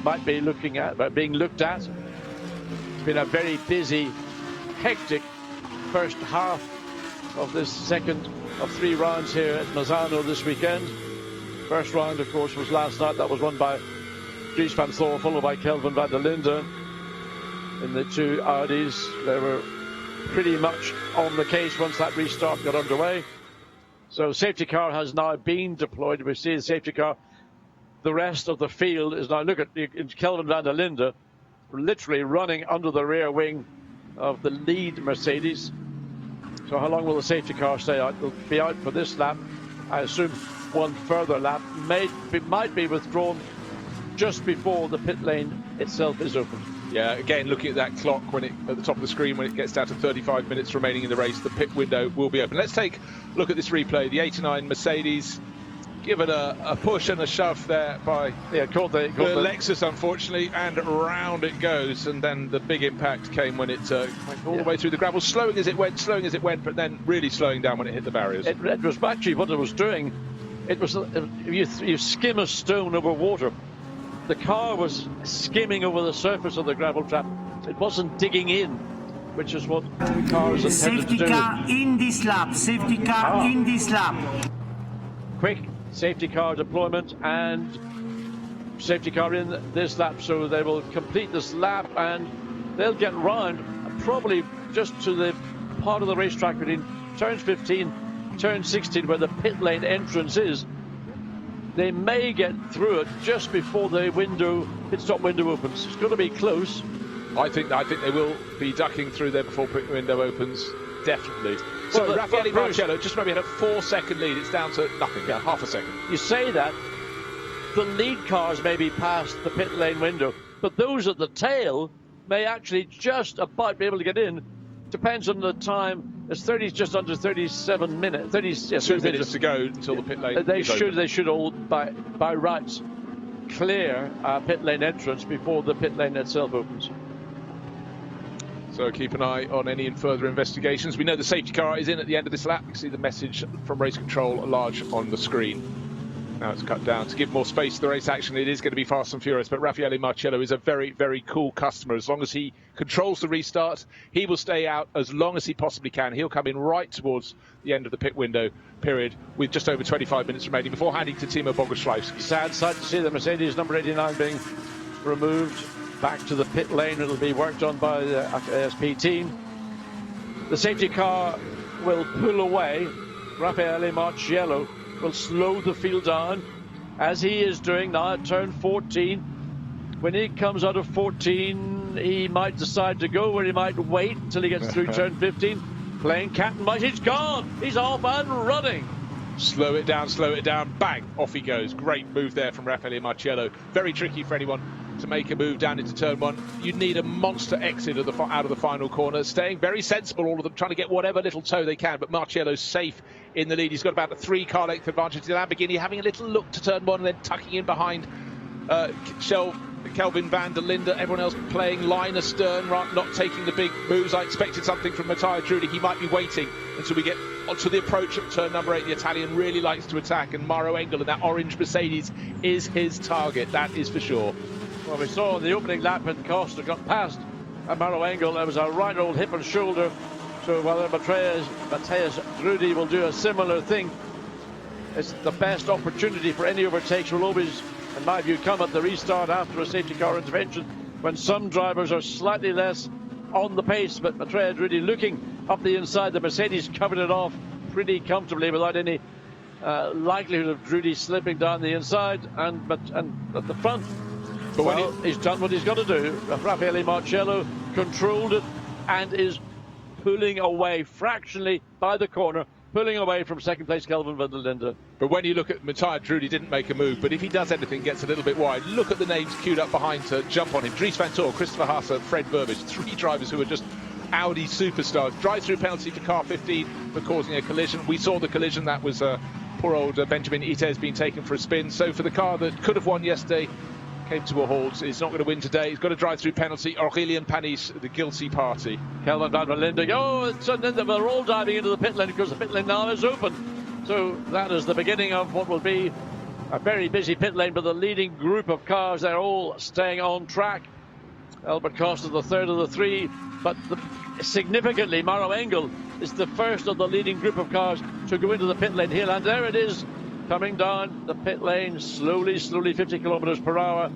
might be being looked at. It's been a very busy, hectic first half of this second of 3 rounds here at Misano this weekend. First round, of course, was last night. That was won by Dries van Thor, followed by Kelvin van der Linde in the 2 Audis. They were pretty much on the case once that restart got underway. So safety car has now been deployed. We see the safety car. The rest of the field is now, look at Kelvin van der Linde literally running under the rear wing of the lead Mercedes. So how long will the safety car stay out? It'll be out for this lap. I assume one further lap might be withdrawn just before the pit lane itself is opened. Yeah, again, looking at that clock at the top of the screen, when it gets down to 35 minutes remaining in the race, the pit window will be open. Let's take a look at this replay. The 89 Mercedes given a push and a shove there by the Lexus, unfortunately, and round it goes. And then the big impact came when it went all the way through the gravel, slowing as it went, but then really slowing down when it hit the barriers. It was actually what it was doing it was, you skim a stone over water. The car was skimming over the surface of the gravel trap. It wasn't digging in, which is what the car is intended to do. Safety car in this lap. Safety car in this lap. Quick safety car deployment and safety car in this lap, so they will complete this lap and they'll get round probably just to the part of the racetrack between turns 15, turn 16, where the pit lane entrance is. They may get through it just before the pit stop window opens. It's going to be close. I think they will be ducking through there before pit window opens, definitely. So Raffaele Marcello just maybe had a 4-second lead. It's down to nothing, half a second. You say that, the lead cars may be past the pit lane window, but those at the tail may actually just about be able to get in. Depends on the time. It's just under 37 minutes. 2 minutes to go until the pit lane. They should all by rights clear pit lane entrance before the pit lane itself opens. So keep an eye on any further investigations. We know the safety car is in at the end of this lap. You can see the message from race control large on the screen. Now it's cut down to give more space to the race action. It is going to be fast and furious, but Raffaele Marcello is a very, very cool customer. As long as he controls the restart, he will stay out as long as he possibly can. He'll come in right towards the end of the pit window period with just over 25 minutes remaining before handing to Timo Boguslawski. Sad sight to see the Mercedes number 89 being removed back to the pit lane. It'll be worked on by the ASP team. The safety car will pull away. Raffaele Marcello will slow the field down, as he is doing now at turn 14. When he comes out of 14, he might decide to go, or he might wait until he gets through turn 15. Playing cat and mouse. He's gone. He's off and running. Slow it down, bang, off he goes. Great move there from Raffaele Marcello. Very tricky for anyone to make a move down into turn 1. You need a monster exit out of the final corner. Staying very sensible, all of them, trying to get whatever little toe they can, but Marcello's safe in the lead. He's got about a 3-car length advantage to Lamborghini, having a little look to turn 1 and then tucking in behind Kelvin van der Linde. Everyone else playing line astern, not taking the big moves. I expected something from Matteo Drudi. He might be waiting until we get onto the approach at turn number 8. The Italian really likes to attack, and Mauro Engel in that orange Mercedes is his target, that is for sure. Well, we saw in the opening lap when Costa got past Mauro Engel, there was a right old hip and shoulder. So whether Matthias Drudi will do a similar thing, it's the best opportunity for any overtakes will always, in my view, come at the restart after a safety car intervention, when some drivers are slightly less on the pace. But Matthias Drudi looking up the inside, the Mercedes covered it off pretty comfortably without any likelihood of Drudi slipping down the inside and at the front. But well, he's done what he's got to do. Raffaele Marcello controlled it and is pulling away fractionally by the corner, pulling away from second place Kelvin van der Linde. But when you look at Matthias Drudi, didn't make a move, but if he does anything, gets a little bit wide. Look at the names queued up behind to jump on him. Dries van Tor, Christopher Haase, Fred Burbage, 3 drivers who are just Audi superstars. Drive-through penalty for car 15 for causing a collision. We saw the collision. That was poor old Benjamin Ites being taken for a spin. So for the car that could have won yesterday, came to a halt. He's not going to win today. He's got a drive-through penalty. Aurélien Panis, the guilty party. Kelvin van der Linde. They're all diving into the pit lane because the pit lane now is open. So that is the beginning of what will be a very busy pit lane, but the leading group of cars, they're all staying on track. Albert Costa, the third of the 3, but significantly, Mauro Engel is the first of the leading group of cars to go into the pit lane here, and there it is, coming down the pit lane slowly, 50 kilometers per hour.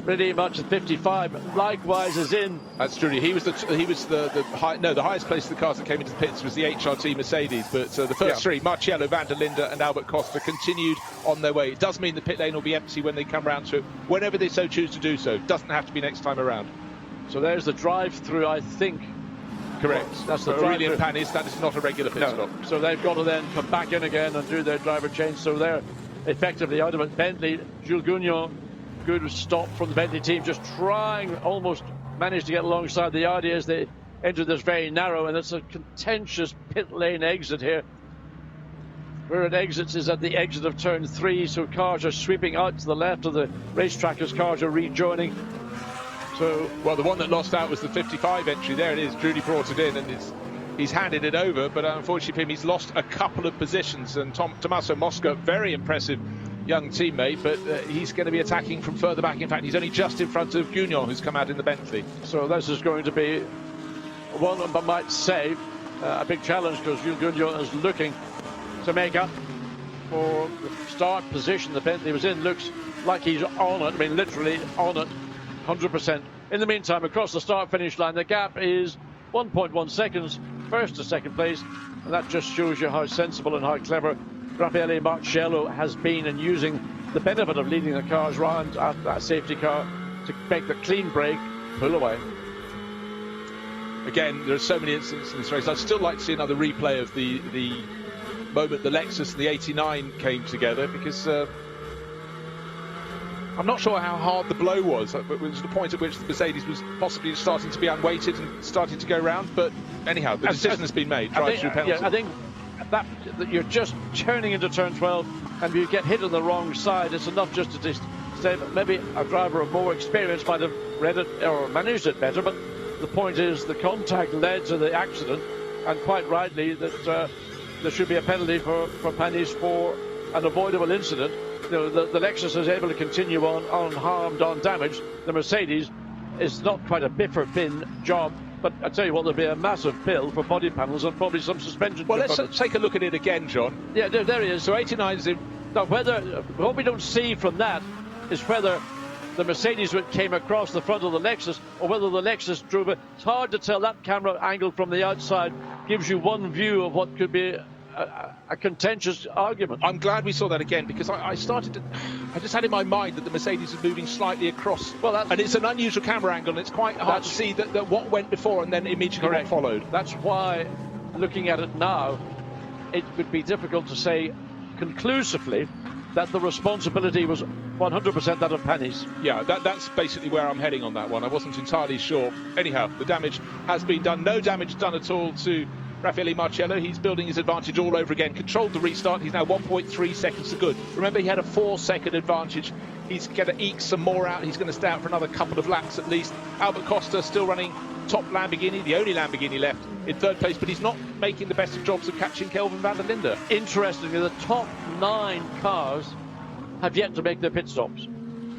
Pretty much at 55. Likewise is in. That's true. He was the highest place of the cars that came into the pits was the HRT Mercedes. But the first 3, Marcello, van der Linde, and Albert Costa, continued on their way. It does mean the pit lane will be empty when they come round to it, whenever they so choose to do so. Doesn't have to be next time around. So there's the drive-through, I think. Correct. That's the Aurélien Panis. That is not a regular pit stop. So they've got to then come back in again and do their driver change. So they're effectively out of it. Bentley, Jules Gounon, good stop from the Bentley team, just trying, almost managed to get alongside the Audi as they enter this very narrow, and it's a contentious pit lane exit here. Where it exits is at the exit of turn 3, so cars are sweeping out to the left of the racetrack as cars are rejoining. So, well, the one that lost out was the 55 entry. There it is. Drudi brought it in, and it's he's handed it over, but unfortunately for him, he's lost a couple of positions. And Tommaso Mosca, very impressive young teammate, but he's going to be attacking from further back. In fact, he's only just in front of Gugnon, who's come out in the Bentley. So this is going to be one, I might say, a big challenge, because Gugnon is looking to make up for the start position the Bentley was in. Looks like he's on it, I mean literally on it, 100%. In the meantime, across the start-finish line, the gap is 1.1 seconds, first to second place, and that just shows you how sensible and how clever Raffaele Marciello has been in using the benefit of leading the cars round at that safety car to make the clean break, pull away. Again, there are so many incidents in this race. I'd still like to see another replay of the moment the Lexus and the 89 came together, because I'm not sure how hard the blow was. It was the point at which the Mercedes was possibly starting to be unweighted and starting to go round. But anyhow, the decision has been made. Drive through penalty. Yeah, I think that you're just turning into turn 12, and if you get hit on the wrong side, it's enough just to say that maybe a driver of more experience might have read it or managed it better. But the point is, the contact led to the accident, and quite rightly that there should be a penalty for Panis for an avoidable incident. You know, the Lexus is able to continue on unharmed, undamaged. The Mercedes is not quite a bit-for-bin job, but I tell you what, there'll be a massive bill for body panels and probably some suspension. Well, let's take a look at it again, John. Yeah, there he is. So 89 is in. Now, what we don't see from that is whether the Mercedes came across the front of the Lexus or whether the Lexus drove it. It's hard to tell. That camera angle from the outside gives you one view of what could be a contentious argument. I'm glad we saw that again, because I just had in my mind that the Mercedes was moving slightly across. Well, and it's an unusual camera angle, and it's quite hard to see that what went before and then immediately what followed. That's why, looking at it now, it would be difficult to say conclusively that the responsibility was 100% that of Panis. Yeah, that's basically where I'm heading on that one. I wasn't entirely sure. Anyhow, the damage has been done. No damage done at all to Raffaele Marciello. He's building his advantage all over again. Controlled the restart. He's now 1.3 seconds to good. Remember, he had a 4-second advantage. He's going to eke some more out. He's going to stay out for another couple of laps at least. Albert Costa still running top Lamborghini, the only Lamborghini left, in third place, but he's not making the best of jobs of catching Kelvin van der Linde. Interestingly, the top 9 cars have yet to make their pit stops.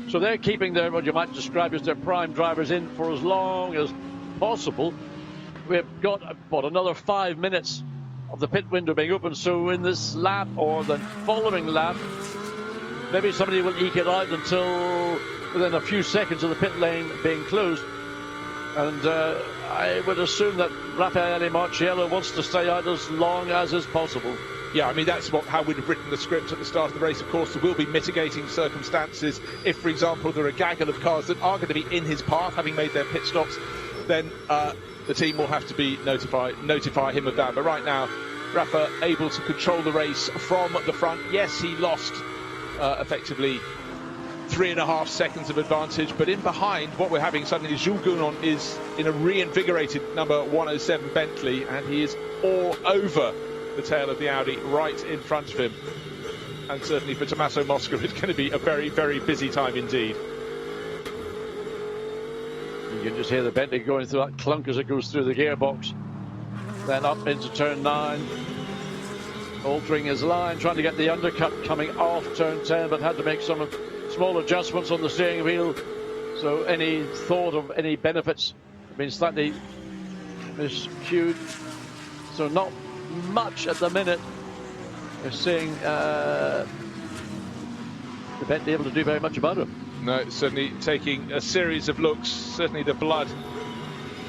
So they're keeping their, what you might describe as their prime drivers in for as long as possible. We've got another 5 minutes of the pit window being open, so in this lap or the following lap, maybe somebody will eke it out until within a few seconds of the pit lane being closed. And I would assume that Raffaele Marciello wants to stay out as long as is possible. Yeah, I mean, that's how we'd have written the script at the start of the race. Of course, there will be mitigating circumstances. If, for example, there are a gaggle of cars that are going to be in his path, having made their pit stops, then the team will have to be notify him of that. But right now, Rafa able to control the race from the front. Yes, he lost effectively 3.5 seconds of advantage, but in behind, what we're having suddenly is Jules Gounon is in a reinvigorated number 107 Bentley, and he is all over the tail of the Audi right in front of him. And certainly for Tommaso Mosca, it's going to be a very, very busy time indeed. You can just hear the Bentley going through that clunk as it goes through the gearbox. Then up into turn 9, altering his line, trying to get the undercut coming off turn 10, but had to make some small adjustments on the steering wheel. So any thought of any benefits have been slightly miscued. So not much at the minute. We're seeing the Bentley able to do very much about it. No, certainly taking a series of looks. Certainly the blood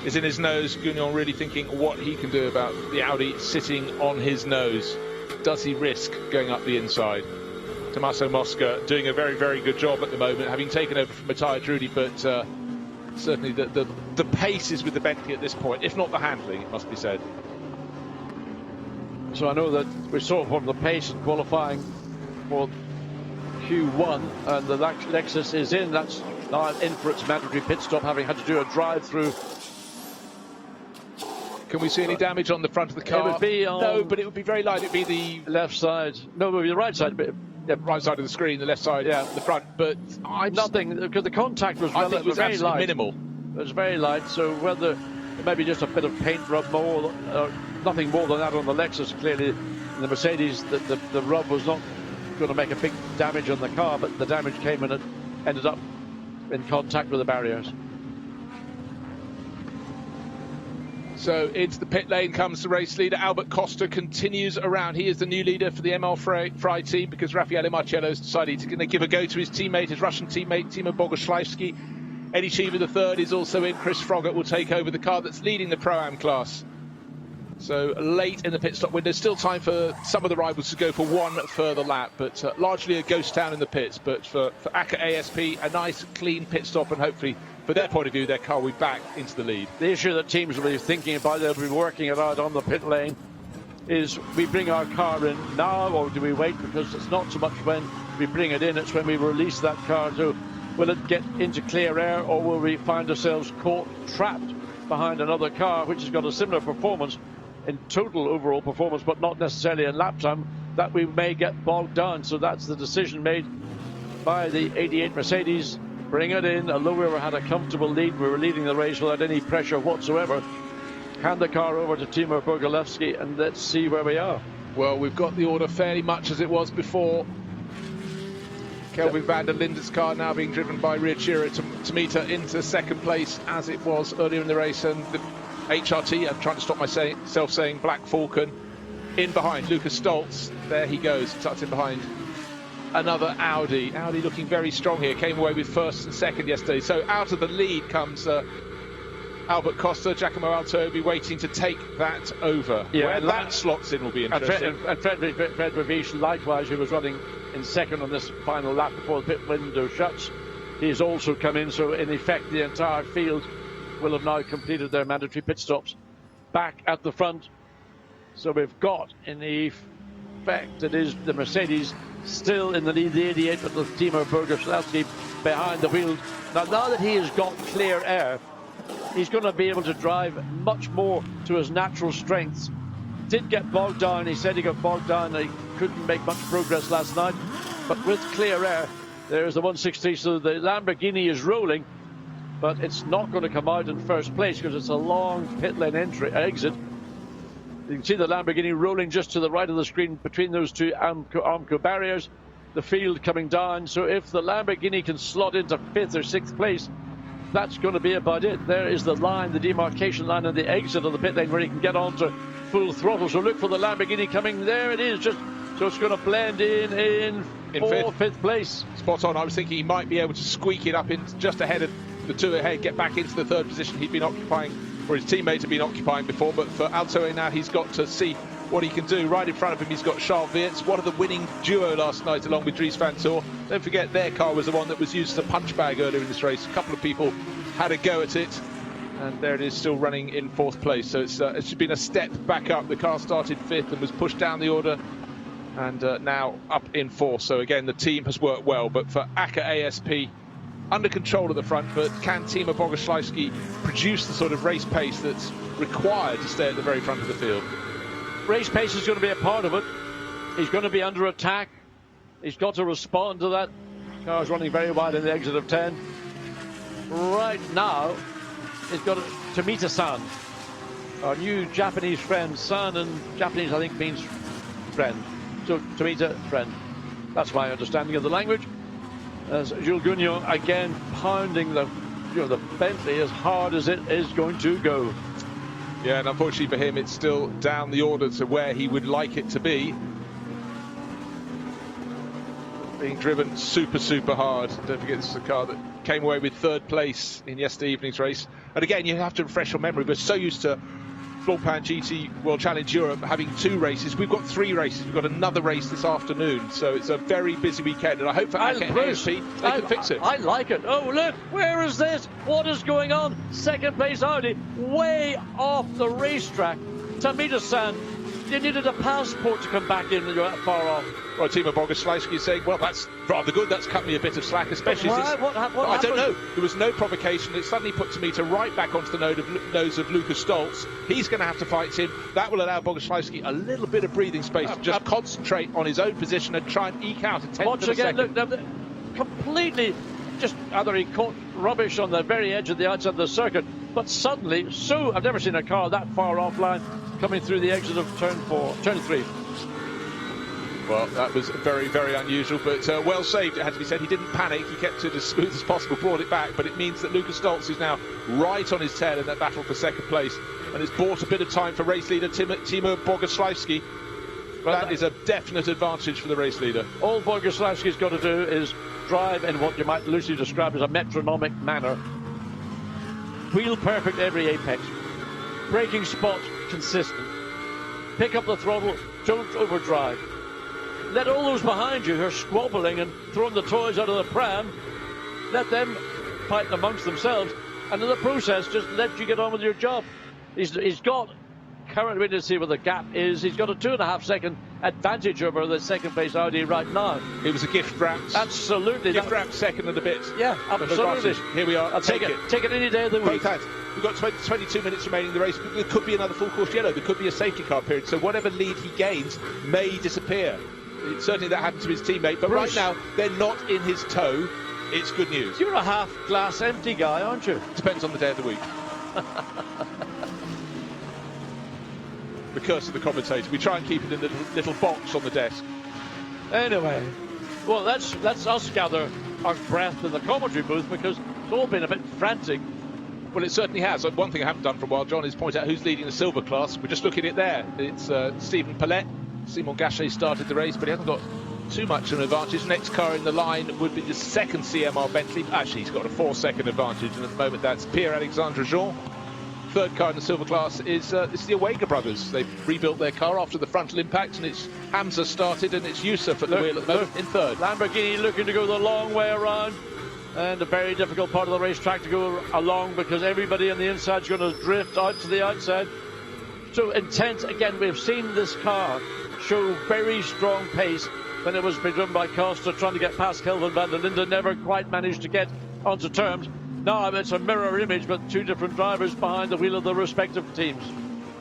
is in his nose. Gounon really thinking what he can do about the Audi sitting on his nose. Does he risk going up the inside? Tommaso Mosca doing a very, very good job at the moment, having taken over from Matteo Drudi, but certainly the pace is with the Bentley at this point, if not the handling, it must be said. So I know that we saw from the pace in qualifying for Q1, and the Lexus is in. That's now in for its mandatory pit stop, having had to do a drive-through. Can we see any damage on the front of the car? It would be on... No, but it would be very light. It would be the left side. No, it would be the right side. But yeah, right side of the screen, the left side, yeah, the front. But nothing, because the contact was very light. Minimal. It was very light. So whether it may be just a bit of paint rub more nothing more than that on the Lexus. Clearly, the Mercedes, the rub was not going to make a big damage on the car, but the damage came when it ended up in contact with the barriers. So into the pit lane comes the race leader. Albert Costa continues around. He is the new leader for the ML Fry team because Raffaele Marcello has decided he's going to give a go to his teammate, his Russian teammate, Timo Bogoslawski. Eddie Cheever the third is also in. Chris Froggatt will take over the car that's leading the Pro-Am class. So late in the pit stop window, still time for some of the rivals to go for one further lap, but largely a ghost town in the pits. But for ACA ASP, a nice clean pit stop, and hopefully, for their point of view, their car will be back into the lead. The issue that teams will be thinking about, they'll be working it out on the pit lane, is we bring our car in now, or do we wait? Because it's not so much when we bring it in, it's when we release that car. So will it get into clear air, or will we find ourselves caught, trapped behind another car which has got a similar performance in total overall performance, but not necessarily in lap time, that we may get bogged down. So that's the decision made by the 88 Mercedes. Bring it in, although we had a comfortable lead, we were leading the race without any pressure whatsoever. Hand the car over to Timo Bogoslawski and let's see where we are. Well, we've got the order fairly much as it was before. Kelvin van der Linden's car now being driven by Riachira Tomita into second place as it was earlier in the race, and the HRT, I'm trying to stop myself saying Black Falcon, in behind. Lucas Stoltz, there he goes, tucked in behind another Audi. Audi looking very strong here, came away with first and second yesterday. So out of the lead comes Albert Costa. Giacomo Alto will be waiting to take that over. Yeah, where that slots in will be interesting. And Fred Ravish, likewise, who was running in second on this final lap before the pit window shuts, he's also come in. So in effect, the entire field will have now completed their mandatory pit stops back at the front. So we've got, in the effect, it is the Mercedes still in the lead, the 88, but with Timo Bogoslawski behind the wheel. Now that he has got clear air, he's going to be able to drive much more to his natural strengths. Did get bogged down. He said he got bogged down. He couldn't make much progress last night. But with clear air, there's the 160. So the Lamborghini is rolling, but it's not going to come out in first place because it's a long pit lane exit. You can see the Lamborghini rolling just to the right of the screen between those two Armco barriers. The field coming down. So if the Lamborghini can slot into 5th or 6th place, that's going to be about it. There is the line, the demarcation line, and the exit of the pit lane where he can get on to full throttle. So look for the Lamborghini coming. There it is. Just so it's going to blend in fifth place. Spot on. I was thinking he might be able to squeak it up in just ahead of the two ahead, get back into the third position he'd been occupying, or his teammate had been occupying before. But for Alto now, he's got to see what he can do. Right in front of him, he's got Charles Weerts, one of the winning duo last night, along with Dries Van Toor. Don't forget, their car was the one that was used as a punch bag earlier in this race. A couple of people had a go at it, and there it is, still running in 4th place. So it's been a step back up. The car started 5th and was pushed down the order, and now up in 4th. So again, the team has worked well. But for ACA ASP, under control at the front, but can Timo Bogoslawski produce the sort of race pace that's required to stay at the very front of the field? Race pace is going to be a part of it. He's going to be under attack. He's got to respond to that. Car's running very wide in the exit of 10. Right now, he's got Tomita-san, our new Japanese friend. San in Japanese, I think, means friend. So Tomita, friend. That's my understanding of the language. As Jules Gugnon again pounding the Bentley as hard as it is going to go. Yeah, and unfortunately for him, it's still down the order to where he would like it to be. Being driven super hard. Don't forget, this is a car that came away with 3rd place in yesterday evening's race. And again, you have to refresh your memory. We're so used to Floorpan GT World Challenge Europe having 2 races. We've got 3 races. We've got another race this afternoon. So it's a very busy weekend. And I hope for ASP they can fix it. I like it. Oh, look, where is this? What is going on? 2nd place Audi, way off the racetrack. Tomita-san, you needed a passport to come back in. You're that far off. Well, Timo Bogoslawski is saying, well, that's rather good. That's cut me a bit of slack, especially Why? since... What I happened? don't know. There was no provocation. It suddenly put Tomita right back onto the nose of Lucas Stoltz. He's going to have to fight him. That will allow Bogoslawski a little bit of breathing space to just concentrate on his own position and try and eke out a 10th Once of a again, second. look, completely just either he caught rubbish on the very edge of the outside of the circuit, but suddenly, I've never seen a car that far offline. coming through the exit of turn 3. Well, that was very, very unusual, but well saved, it had to be said. He didn't panic, he kept it as smooth as possible, brought it back, but it means that Lukas Stoltz is now right on his tail in that battle for second place, and it's bought a bit of time for race leader Timo Boguslawski. That is a definite advantage for the race leader. All Boguslawski's got to do is drive in what you might loosely describe as a metronomic manner. Wheel perfect every apex. Braking spot consistent. Pick up the throttle, don't overdrive. Let all those behind you who are squabbling and throwing the toys out of the pram, let them fight amongst themselves, and in the process just let you get on with your job. He's got, current way to see where the gap is, he's got a 2.5 second advantage over the second place Audi right now. It was a gift wrapped. Absolutely. Gift wrapped second and a bit. Yeah, absolutely. Here we are. I'll take it. Take it any day of the week. Both hands. We've got 22 minutes remaining in the race. There could be another full course yellow. There could be a safety car period. So whatever lead he gains may disappear. Certainly that happened to his teammate. But Bruce, right now, they're not in his tow. It's good news. You're a half glass empty guy, aren't you? Depends on the day of the week. The curse of the commentator. We try and keep it in the little box on the desk. Anyway, well, let's us gather our breath in the commentary booth, because it's all been a bit frantic. Well, it certainly has. One thing I haven't done for a while, John, is point out who's leading the silver class. We're just looking at it there. It's Stephen Paulette. Simon Gachet started the race, but he hasn't got too much of an advantage. Next car in the line would be the second CMR Bentley. Actually, he's got a 4-second advantage, and at the moment that's Pierre-Alexandre Jean. Third car in the silver class is the Awega brothers. They've rebuilt their car after the frontal impact, and it's Hamza started, and it's Yusuf at the wheel at the moment in third. Lamborghini looking to go the long way around, and a very difficult part of the racetrack to go along, because everybody on the inside is going to drift out to the outside. So intense. Again, we've seen this car show very strong pace when it was being driven by Costa, trying to get past Kelvin van der Linde, never quite managed to get onto terms. Now it's a mirror image, but two different drivers behind the wheel of the respective teams.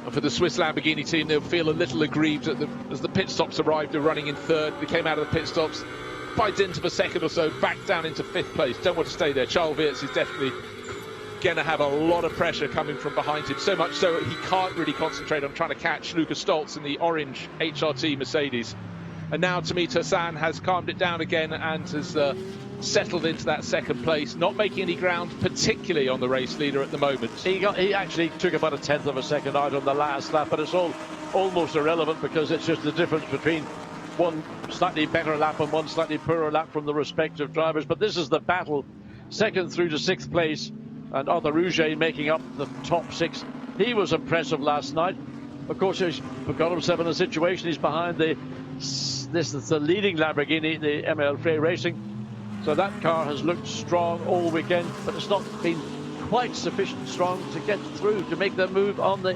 And for the Swiss Lamborghini team, they'll feel a little aggrieved as the pit stops arrived. They're running in third. They came out of the pit stops by dint of a second or so, back down into fifth place. Don't want to stay there. Charles Weerts is definitely going to have a lot of pressure coming from behind him, so much so he can't really concentrate on trying to catch Lukas Stoltz in the orange HRT Mercedes. And now Tamit Hassan has calmed it down again and has settled into that second place, not making any ground, particularly on the race leader at the moment. He actually took about a 1/10 of a second out on the last lap, but it's almost irrelevant, because it's just the difference between one slightly better lap and one slightly poorer lap from the respective drivers. But this is the battle, second through to sixth place, and Arthur Rouget making up the top six. He was impressive last night. Of course, he's got himself in a situation. He's behind this is the leading Lamborghini, the ML Frey Racing. So that car has looked strong all weekend, but it's not been quite sufficient strong to get through, to make the move on the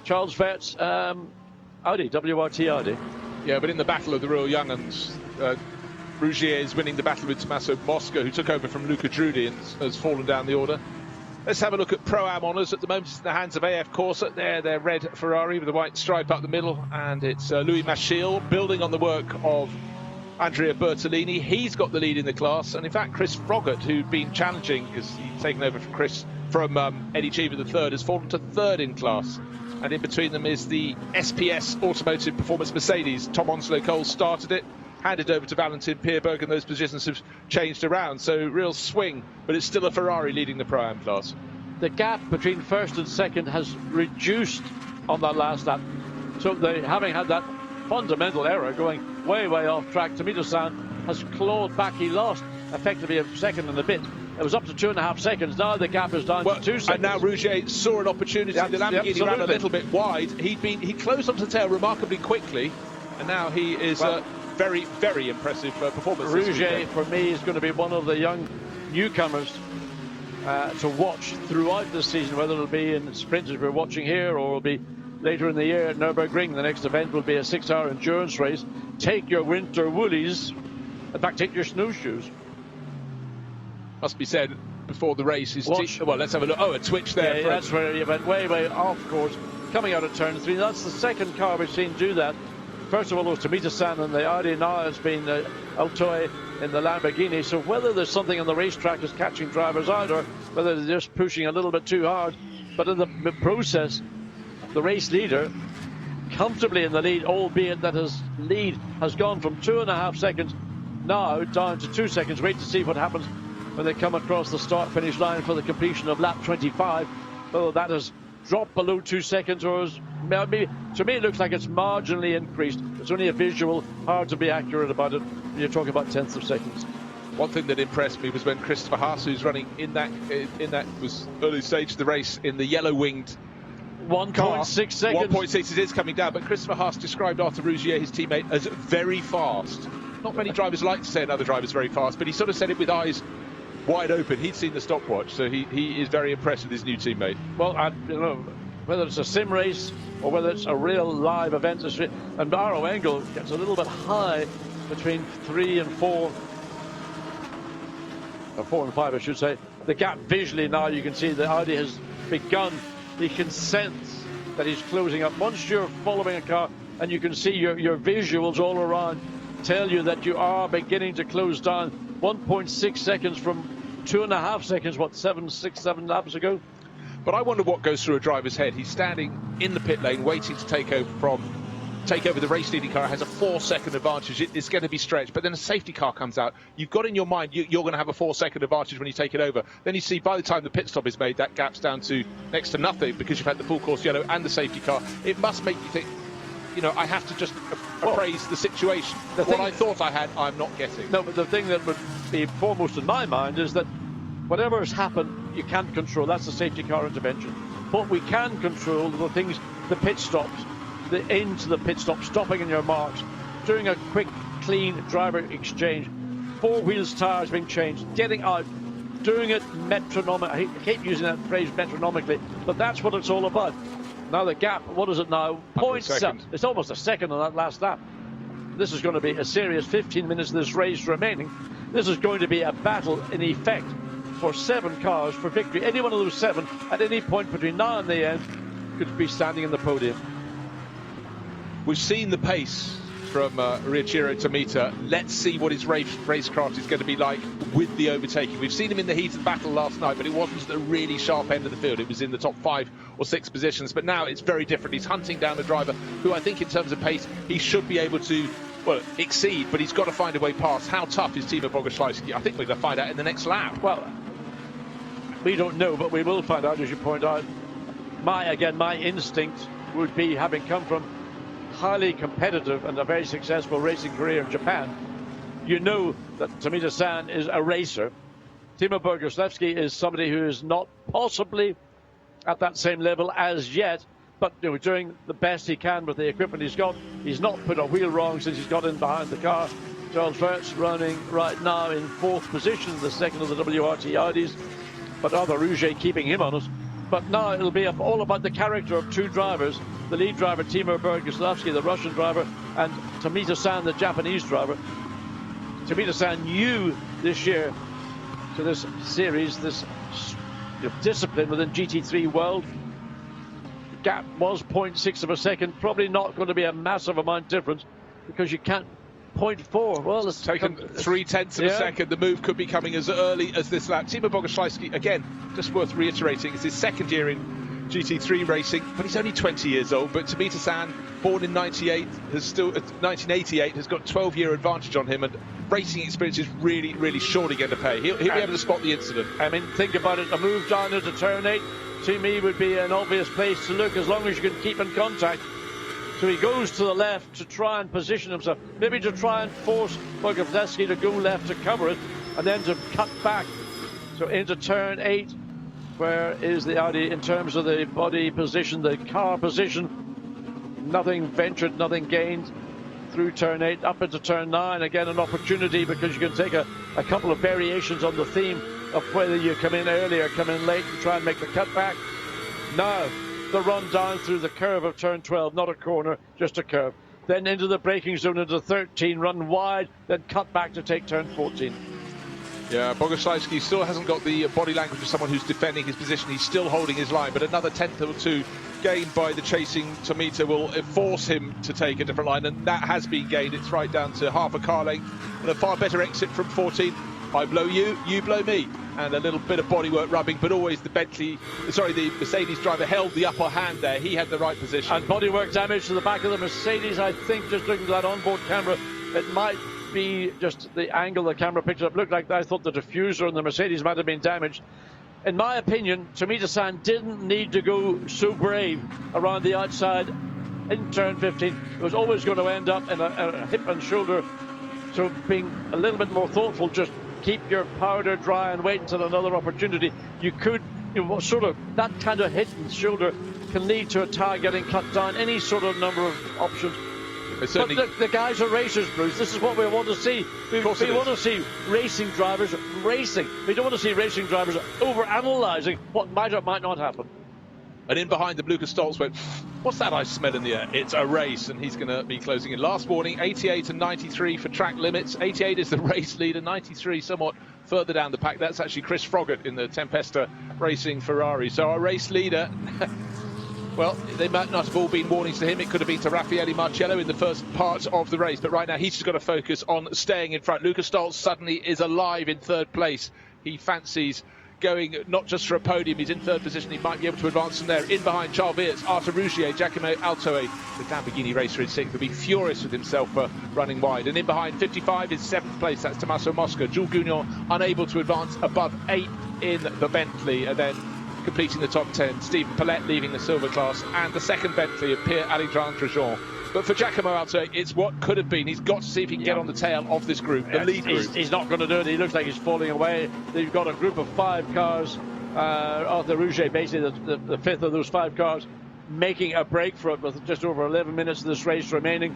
Charles Weerts Audi, WRT Audi. Yeah, but in the battle of the real young uns, Rougier is winning the battle with Tommaso Bosco, who took over from Luca Drudi and has fallen down the order. Let's have a look at Pro-Am honours. At the moment, it's in the hands of AF Corsa. There, their red Ferrari with a white stripe up the middle, and it's Louis Machil building on the work of Andrea Bertolini. He's got the lead in the class, and in fact, Chris Froggatt, who'd been challenging because he'd taken over from Eddie Cheever the third, has fallen to third in class. And in between them is the SPS Automotive Performance Mercedes. Tom Onslow-Cole started it, handed over to Valentin Pierberg, and those positions have changed around. So real swing, but it's still a Ferrari leading the Pro-Am class. The gap between first and second has reduced on that last lap. So they, having had that fundamental error going way off track, Tamit Hassan has clawed back. He lost effectively a second and a bit. It was up to 2.5 seconds. Now the gap is down to 2 seconds. And now Rouget saw an opportunity. The Lamborghini ran a little bit wide. He closed onto the tail remarkably quickly, and now he is very, very impressive performance. Rouget, for me, is going to be one of the young newcomers to watch throughout the season, whether it'll be in sprints as we're watching here, or it'll be later in the year at Nürburgring. The next event will be a 6-hour endurance race. Take your winter woolies. In fact, take your snowshoes. Must be said before the race is well, let's have a look. Oh, a twitch there. Yeah, that's where he went way off course, coming out of turn 3. That's the second car we've seen do that. First of all, it was Tamit Hassan and the Audi. Now it's been Altoy in the Lamborghini. So whether there's something on the racetrack that's catching drivers out, or whether they're just pushing a little bit too hard, but in the process, the race leader, comfortably in the lead, albeit that his lead has gone from 2.5 seconds now down to 2 seconds. Wait to see what happens when they come across the start-finish line for the completion of lap 25. Whether that has dropped below 2 seconds or is maybe, to me it looks like it's marginally increased. It's only a visual, hard to be accurate about it. You're talking about tenths of seconds. One thing that impressed me was when Christopher Haas, who's running in that was early stage of the race in the yellow-winged 1.6 seconds. 1.6 it is coming down, but Christopher Haas described Arthur Rougier, his teammate, as very fast. Not many drivers like to say another driver's very fast, but he sort of said it with eyes wide open. He'd seen the stopwatch, so he is very impressed with his new teammate. Well, you know, whether it's a sim race or whether it's a real live event, and Barrow Engel gets a little bit high between 3 and 4, or 4 and 5, I should say. The gap visually now, you can see the Audi has begun. You can sense that he's closing up. Once you're following a car and you can see your visuals all around tell you that you are beginning to close down. 1.6 seconds from 2.5 seconds, what, 6, 7 laps ago? But I wonder what goes through a driver's head. He's standing in the pit lane waiting to take over the race leading car. It has a 4-second advantage. It's going to be stretched, but then a safety car comes out. You've got in your mind you're going to have a 4-second advantage when you take it over. Then you see by the time the pit stop is made, that gap's down to next to nothing because you've had the full course yellow and the safety car. It must make you think, you know, I have to just appraise the situation. What I thought I had, I'm not getting. No, but the thing that would be foremost in my mind is that whatever has happened, you can't control. That's the safety car intervention. What we can control are the things, the pit stops, the end to the pit stop, stopping in your marks, doing a quick, clean driver exchange, 4 wheels tires being changed, getting out, doing it metronomically. I hate using that phrase metronomically, but that's what it's all about. Now the gap, what is it now? 0.7. It's almost a second on that last lap. This is going to be a serious 15 minutes of this race remaining. This is going to be a battle in effect for 7 cars for victory. Any one of those 7 at any point between now and the end could be standing in the podium. We've seen the pace from Ryuichiro Tomita. Let's see what his racecraft is going to be like with the overtaking. We've seen him in the heat of battle last night, but it wasn't at the really sharp end of the field. It was in the top 5 or 6 positions, but now it's very different. He's hunting down a driver who I think in terms of pace, he should be able to, well, exceed, but he's got to find a way past. How tough is Timo Boguslawski? I think we're going to find out in the next lap. Well, we don't know, but we will find out, as you point out. My instinct would be, having come from highly competitive and a very successful racing career in Japan, you know that Tomita-san is a racer. Timo Boguslawski is somebody who is not possibly at that same level as yet, but you know, doing the best he can with the equipment he's got. He's not put a wheel wrong since he's got in behind the car. Charles Verts running right now in 4th position, the second of the WRT Audis, but Arthur Rougier keeping him on it. But now it'll be all about the character of 2 drivers, the lead driver Timo Boguslawski, the Russian driver, and Tomita-san, the Japanese driver. Tomita-san new this year to this series, this discipline within GT3 world. The gap was 0.6 of a second, probably not going to be a massive amount difference because you can't 0.4. Well, it's taken 0.3 of a second. The move could be coming as early as this lap. Timo Boguslawski, again, just worth reiterating, it's his 2nd year in GT3 racing, but he's only 20 years old. But Tomita-san, born in 1988, has got 12-year advantage on him, and racing experience is really, really surely going to pay. He'll be able to spot the incident. I mean, think about it. A move down into turn 8, to me, would be an obvious place to look as long as you can keep in contact. So he goes to the left to try and position himself, maybe to try and force Boguslawski to go left to cover it, and then to cut back. So into turn 8, where is the Audi in terms of the body position, the car position? Nothing ventured, nothing gained through turn 8, up into turn 9. Again, an opportunity because you can take a couple of variations on the theme of whether you come in early or come in late and try and make the cutback. Now, the run down through the curve of turn 12, not a corner, just a curve. Then into the braking zone, into 13, run wide, then cut back to take turn 14. Yeah, Boguslawski still hasn't got the body language of someone who's defending his position. He's still holding his line, but another 10th or 2 gained by the chasing Tomita will force him to take a different line, and that has been gained. It's right down to half a car length and a far better exit from 14. I blow you, you blow me. and a little bit of bodywork rubbing, but always the Mercedes driver held the upper hand there. He had the right position. And bodywork damage to the back of the Mercedes. I think just looking at that onboard camera, it might be just the angle the camera picked it up. Looked like I thought the diffuser on the Mercedes might have been damaged. In my opinion, Tomita-san didn't need to go so brave around the outside in turn 15. It was always going to end up in a hip and shoulder. So being a little bit more thoughtful, just keep your powder dry and wait until another opportunity. You could, sort of, that kind of hit and shoulder can lead to a tyre getting cut down, any sort of number of options. But look, the guys are racers, Bruce. This is what we want to see. We want to see racing drivers racing. We don't want to see racing drivers over-analysing what might or might not happen. And in behind them, Lucas Stoltz went, what's that I smell in the air? It's a race, and he's going to be closing in. Last warning, 88 and 93 for track limits. 88 is the race leader, 93 somewhat further down the pack. That's actually Chris Froggatt in the Tempesta Racing Ferrari. So our race leader... Well, they might not have all been warnings to him. It could have been to Raffaele Marcello in the first part of the race. But right now, he's just got to focus on staying in front. Lucas Stoltz suddenly is alive in third place. He fancies going not just for a podium. He's in third position. He might be able to advance from there. In behind, Charles Weerts, Arthur Rougier, Giacomo Altoe, the Lamborghini racer in sixth, will be furious with himself for running wide. And in behind, 55 is seventh place. That's Tommaso Mosca. Jules Gounon unable to advance above 8 in the Bentley. And then completing the top 10, Stephen Paulette leaving the silver class, and the second Bentley of Pierre-Alexandre Jean. But for Giacomo Altoe, it's what could have been. He's got to see if he can get on the tail of this group, the lead group. He's not going to do it. He looks like he's falling away. They've got a group of 5 cars. Arthur Rougier, basically the fifth of those 5 cars, making a break for it with just over 11 minutes of this race remaining.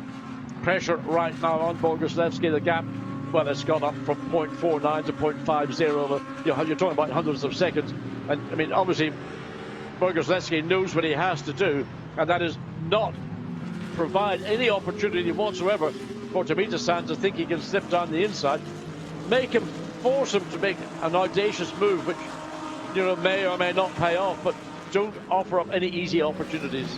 Pressure right now on Boguslawski. The gap, well, it's gone up from 0.49 to 0.50. You're talking about hundreds of seconds. And I mean, obviously, Boguslawski knows what he has to do, and that is not provide any opportunity whatsoever for Tomita-san to think he can slip down the inside, force him to make an audacious move, which may or may not pay off, but don't offer up any easy opportunities.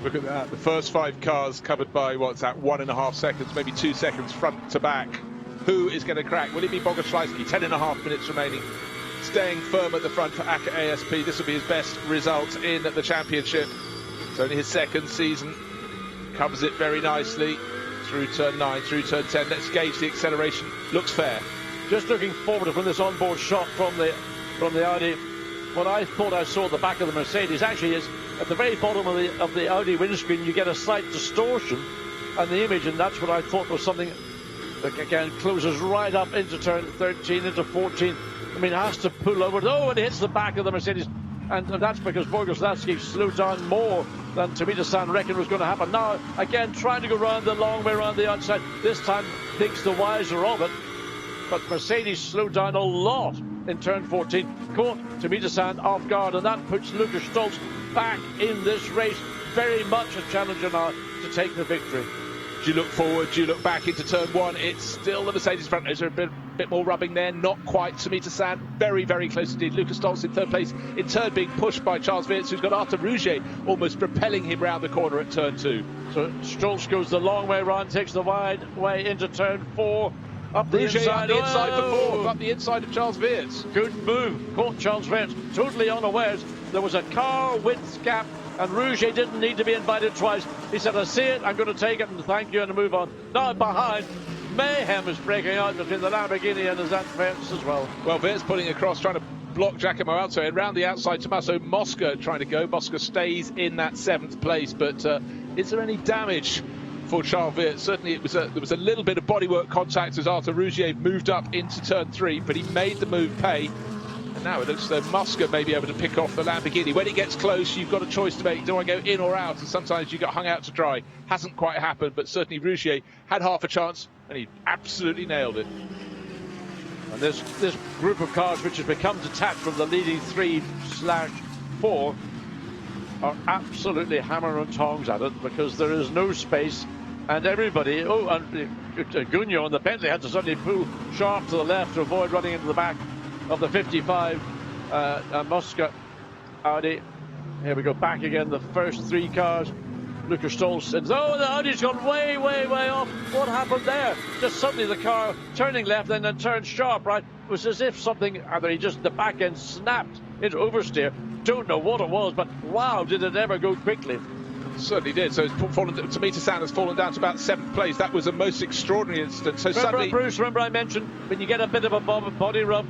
Look at that, the first 5 cars covered by, what's that, 1.5 seconds, maybe 2 seconds front to back. Who is going to crack? Will it be Boguslawski? 10.5 minutes remaining. Staying firm at the front for ACA ASP. This will be his best result in the championship. It's only his second season. Covers it very nicely through turn 9, through turn 10. Let's gauge the acceleration. Looks fair. Just looking forward from this onboard shot from the Audi. What I thought I saw at the back of the Mercedes actually is at the very bottom of the Audi windscreen. You get a slight distortion on the image, and that's what I thought was something that again closes right up into turn 13, into 14. I mean, it has to pull over. Oh, and it hits the back of the Mercedes. And that's because Boguslawski slowed down more than Tomita-san reckoned was going to happen. Now, again, trying to go round the long way around the outside. This time, thinks the wiser of it. But Mercedes slowed down a lot in turn 14. Caught Tomita-san off guard. And that puts Lucas Stoltz back in this race. Very much a challenger now to take the victory. Do you look forward? Do you look back into turn 1? It's still the Mercedes front. Is there a bit more rubbing there? Not quite. Tomita-san very, very close indeed. Lucas Stoltz in third place. In turn, being pushed by Charles Weerts, who's got Arthur Rougier almost propelling him round the corner at turn 2. So Stoltz goes the long way round, takes the wide way into turn 4. Up the Rougier inside. Up the inside for 4. Up the inside of Charles Weerts. Good move. Caught Charles Weerts totally unawares. There was a car width gap, and Rougier didn't need to be invited twice. He said, I see it, I'm going to take it, and thank you, and move on. Now behind, mayhem is breaking out between the Lamborghini and the Weerts as well. Well, Weerts pulling across, trying to block Giacomo Altoe, and round the outside, Tommaso Mosca trying to go. Mosca stays in that 7th place, but is there any damage for Charles Weerts? Certainly there was a little bit of bodywork contact as Arthur Rougier moved up into turn 3, but he made the move pay. And now it looks as though Mosca may be able to pick off the Lamborghini. When it gets close, you've got a choice to make. Do I go in or out? And sometimes you get hung out to dry. Hasn't quite happened, but certainly Rougier had half a chance, and he absolutely nailed it. And this group of cars, which has become detached from the leading 3/4, are absolutely hammer and tongs at it because there is no space, and everybody, and Gounon and the Bentley had to suddenly pull sharp to the left to avoid running into the back of the 55 Mosca Audi. Here we go, back again, the first 3 cars. Lucas Stoltz says, the Audi's gone way off. What happened there? Just suddenly the car turning left and then turned sharp right. was as if something, either he just, the back end snapped into oversteer. Don't know what it was, but wow, did it ever go quickly. Certainly did. So it's fallen, Tamita-san has fallen down to about 7th place. That was a most extraordinary incident. So suddenly, Bruce, remember I mentioned when you get a bit of a body rub,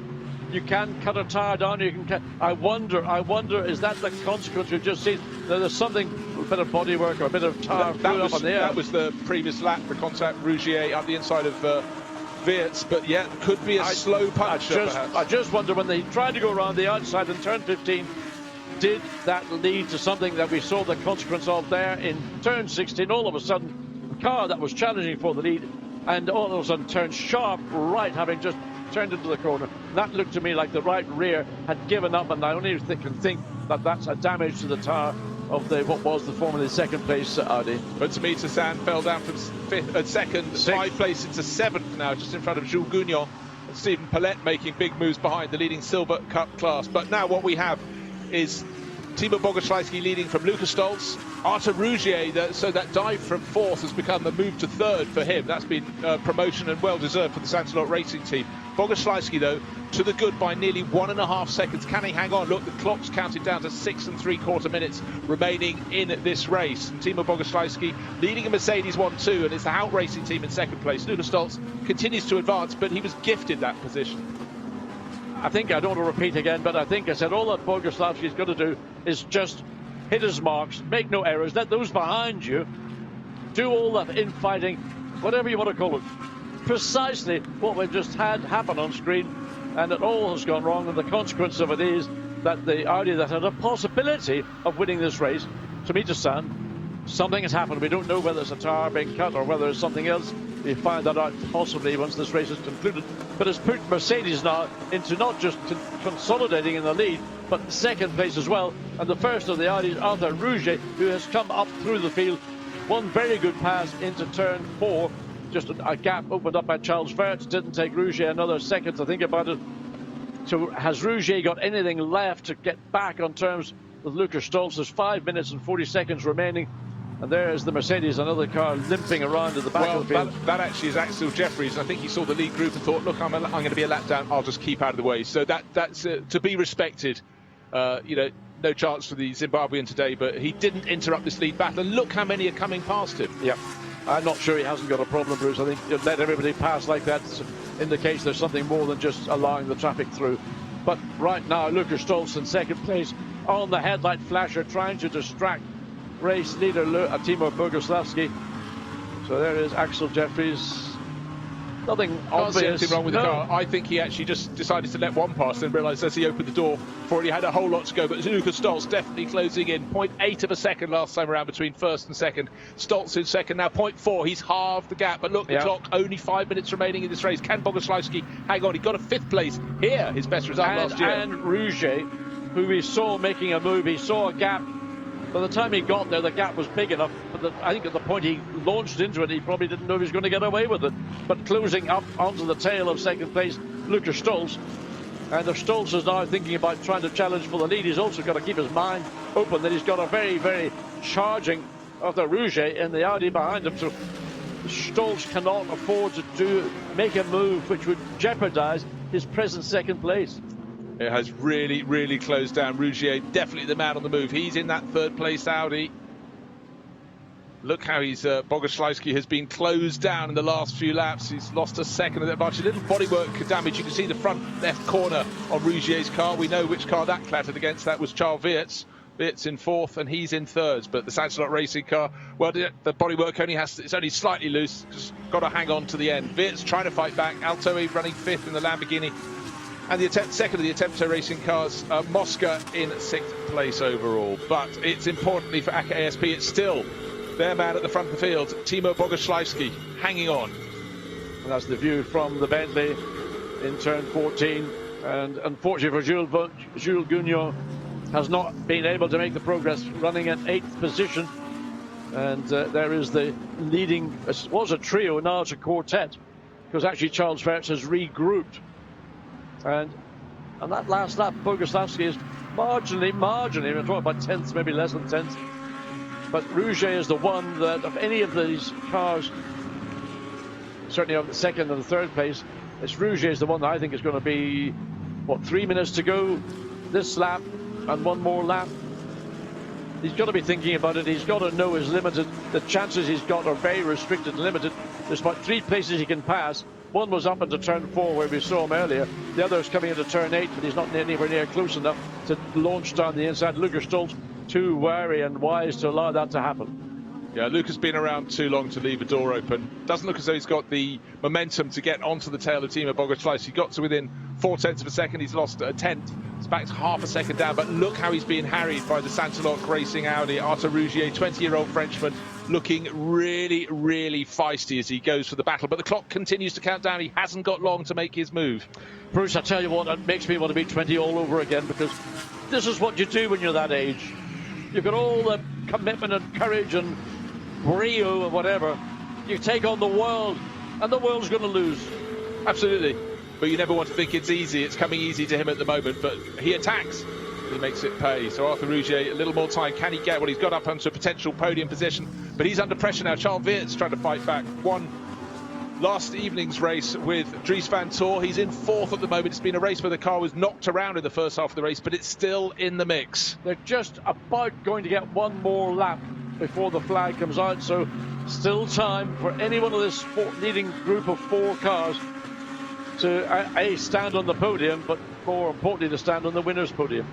you can cut a tyre down. You can. I wonder, is that the consequence we've just seen? There's something, a bit of body work or a bit of tyre flew up on the air. That was the previous lap, the contact Rougier up the inside of Weerts, but yeah, could be a slow punch. I just wonder when they tried to go around the outside in turn 15. Did that lead to something that we saw the consequence of there in turn 16? All of a sudden, a car that was challenging for the lead and all of a sudden turned sharp right, having just turned into the corner. That looked to me like the right rear had given up, and I only can think that that's a damage to the tyre of what was the formerly second place Audi. But Tamita-san fell down from second, 5 place into 7th now, just in front of Jules Gounon and Stephen Paulette making big moves behind the leading Silver Cup class. But now what we have is Timo Bogoslawski leading from Lucas Stoltz. Arthur Rougier, so that dive from 4th has become a move to 3rd for him. That's been promotion and well-deserved for the Sansalot Racing team. Bogoslawski, though, to the good by nearly 1.5 seconds. Can he hang on? Look, the clock's counted down to 6 3/4 minutes remaining in this race. And Timo Bogoslawski leading a Mercedes 1-2, and it's the Hout Racing team in 2nd place. Lucas Stoltz continues to advance, but he was gifted that position. I think, I don't want to repeat again, but I think I said all that Bogoslawski's got to do is just hit his marks, make no errors, let those behind you do all that infighting, whatever you want to call it. Precisely what we've just had happen on screen, and it all has gone wrong, and the consequence of it is that the Audi that had a possibility of winning this race, Tamita-san, something has happened. We don't know whether it's a tyre being cut or whether it's something else. We find that out possibly once this race is concluded. But it's put Mercedes now into not just consolidating in the lead, but 2nd place as well. And the first of the Audis, Arthur Rougier, who has come up through the field. One very good pass into turn 4. Just a gap opened up by Charles Weerts. Didn't take Rougier another second to think about it. So has Rougier got anything left to get back on terms with Lucas Stoltz? There's 5 minutes and 40 seconds remaining. And there is the Mercedes, another car limping around at the back of the field. That actually is Axel Jeffries. I think he saw the lead group and thought, look, I'm going to be a lap down. I'll just keep out of the way. So that's to be respected. You know, no chance for the Zimbabwean today, but he didn't interrupt this lead battle. And look how many are coming past him. Yeah, I'm not sure he hasn't got a problem, Bruce. I think you'd let everybody pass like that indicates there's something more than just allowing the traffic through. But right now, Lucas Stoltz in 2nd place on the headlight flasher, trying to distract race leader Timo Bogoslawski. So there is Axel Jeffries. Nothing obvious. Can't see anything wrong with the car. I think he actually just decided to let one pass and realised as he opened the door before he had a whole lot to go. But Lucas Stoltz definitely closing in. 0.8 of a second last time around between 1st and 2nd. Stoltz in 2nd now. 0.4. He's halved the gap. But look, the clock, only 5 minutes remaining in this race. Can Bogoslawski hang on? He got a 5th place here. His best result last year. And Rougier, who we saw making a move, he saw a gap. By the time he got there, the gap was big enough. But I think at the point he launched into it, he probably didn't know he was going to get away with it. But closing up onto the tail of 2nd place, Lucas Stoltz. And if Stoltz is now thinking about trying to challenge for the lead, he's also got to keep his mind open that he's got a very, very charging Arthur Rougier in the Audi behind him. So Stoltz cannot afford to make a move which would jeopardize his present 2nd place. It has really, really closed down. Rougier, definitely the man on the move. He's in that 3rd place Audi. Look how Bogoslawski has been closed down in the last few laps. He's lost a second of that bunch. A little bodywork damage. You can see the front left corner of Rougier's car. We know which car that clattered against. That was Charles Weerts. Weerts in 4th and he's in 3rd. But the Sansalot Racing car, well, the bodywork it's only slightly loose. Just got to hang on to the end. Weerts trying to fight back. Altoe running 5th in the Lamborghini. And the second of the Attempto Racing cars, Mosca in 6th place overall. But it's importantly for ACA ASP, it's still their man at the front of the field, Timo Bogoslawski, hanging on. And that's the view from the Bentley in turn 14. And unfortunately for Jules Gounon, has not been able to make the progress, running at 8th position. And there is the leading, it was a trio, now it's a quartet, because actually Charles Weerts has regrouped. And that last lap, Bogoslawski is marginally, we're talking about 10ths, maybe less than 10ths. But Rougier is the one that, of any of these cars, certainly on the 2nd and the 3rd place, It's Rouget is the one that I think is going to be, what, 3 minutes to go this lap and one more lap. He's got to be thinking about it. He's got to know his limited. The chances he's got are very restricted and limited. There's about 3 places he can pass. One was up into turn 4 where we saw him earlier. The other is coming into turn 8, but he's not anywhere near close enough to launch down the inside. Lukas Stolz too wary and wise to allow that to happen. Yeah, Luke has been around too long to leave a door open. Doesn't look as though he's got the momentum to get onto the tail of Timo Bogas. He got to within 0.4 of a second. He's lost a tenth. It's back to half a second down. But look how he's being harried by the Santalok Racing Audi. Arthur Rougier, 20-year-old Frenchman, looking really, really feisty as he goes for the battle. But the clock continues to count down. He hasn't got long to make his move. Bruce, I tell you what, it makes me want to be 20 all over again, because this is what you do when you're that age. You've got all the commitment and courage and brio and whatever. You take on the world, and the world's going to lose. Absolutely. But you never want to think it's easy. It's coming easy to him at the moment, but he attacks. He makes it pay. So Arthur Rougier, a little more time. Can he get? Well, he's got up onto a potential podium position, but he's under pressure now. Charles Weert's trying to fight back. Won last evening's race with Dries van Tor. He's in 4th at the moment. It's been a race where the car was knocked around in the first half of the race, but it's still in the mix. They're just about going to get one more lap before the flag comes out, so still time for any one of this leading group of 4 cars to A, stand on the podium, but more importantly to stand on the winner's podium.